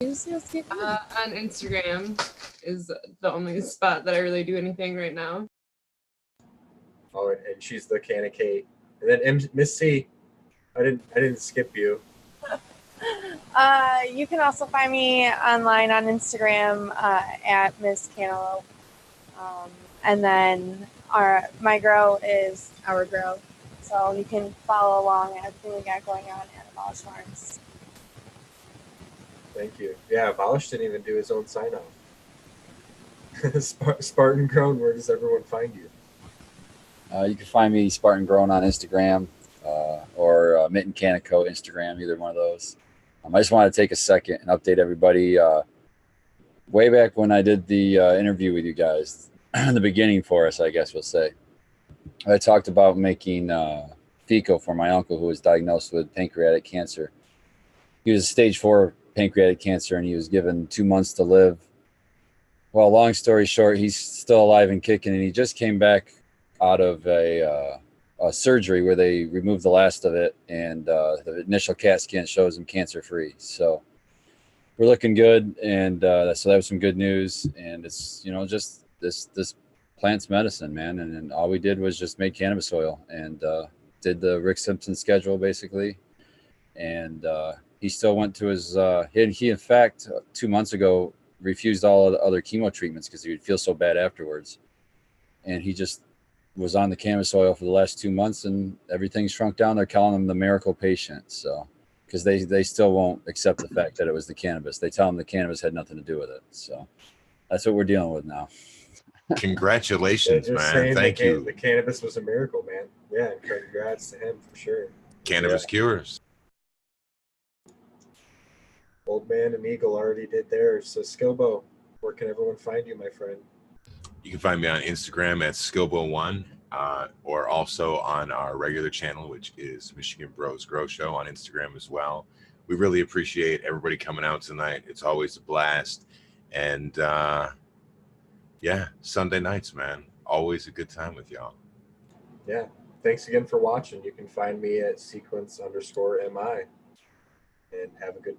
On Instagram is the only spot that I really do anything right now. Oh, and she's the can of Kate. And then Miss C, I didn't skip you. You can also find me online on Instagram at Miss Cantaloupe. And then my grow is Our Grow. So you can follow along at everything we got going on at Abolish Farms. Thank you. Yeah, Abolish didn't even do his own sign off. Spartan Grown, where does everyone find you? You can find me Spartan Grown on Instagram or Mitten Canico Instagram, either one of those. I just want to take a second and update everybody. Way back when I did the interview with you guys, in the beginning for us, I guess we'll say, I talked about making FICO for my uncle who was diagnosed with pancreatic cancer. He was stage 4 pancreatic cancer and he was given 2 months to live. Well, long story short, he's still alive and kicking, and he just came back out of a surgery where they removed the last of it, and the initial CAT scan shows him cancer-free. So we're looking good, and so that was some good news. And it's, you know, just this plant's medicine, man. And all we did was just make cannabis oil and did the Rick Simpson schedule basically. And he still went to his he in fact 2 months ago refused all the other chemo treatments because he would feel so bad afterwards, and he just was on the cannabis oil for the last 2 months, and everything shrunk down. They're calling him the miracle patient. So because they still won't accept the fact that it was the cannabis. They tell him the cannabis had nothing to do with it. So that's what we're dealing with now. Congratulations, man. Thank you. The cannabis was a miracle, man. Yeah, and congrats to him for sure. Cannabis cures. Old Man and Eagle already did theirs. So Skilbo, where can everyone find you, my friend? You can find me on Instagram at Skilbo1, or also on our regular channel, which is Michigan Bros Grow Show on Instagram as well. We really appreciate everybody coming out tonight. It's always a blast. And yeah, Sunday nights, man. Always a good time with y'all. Yeah. Thanks again for watching. You can find me at sequence_MI. And have a good night.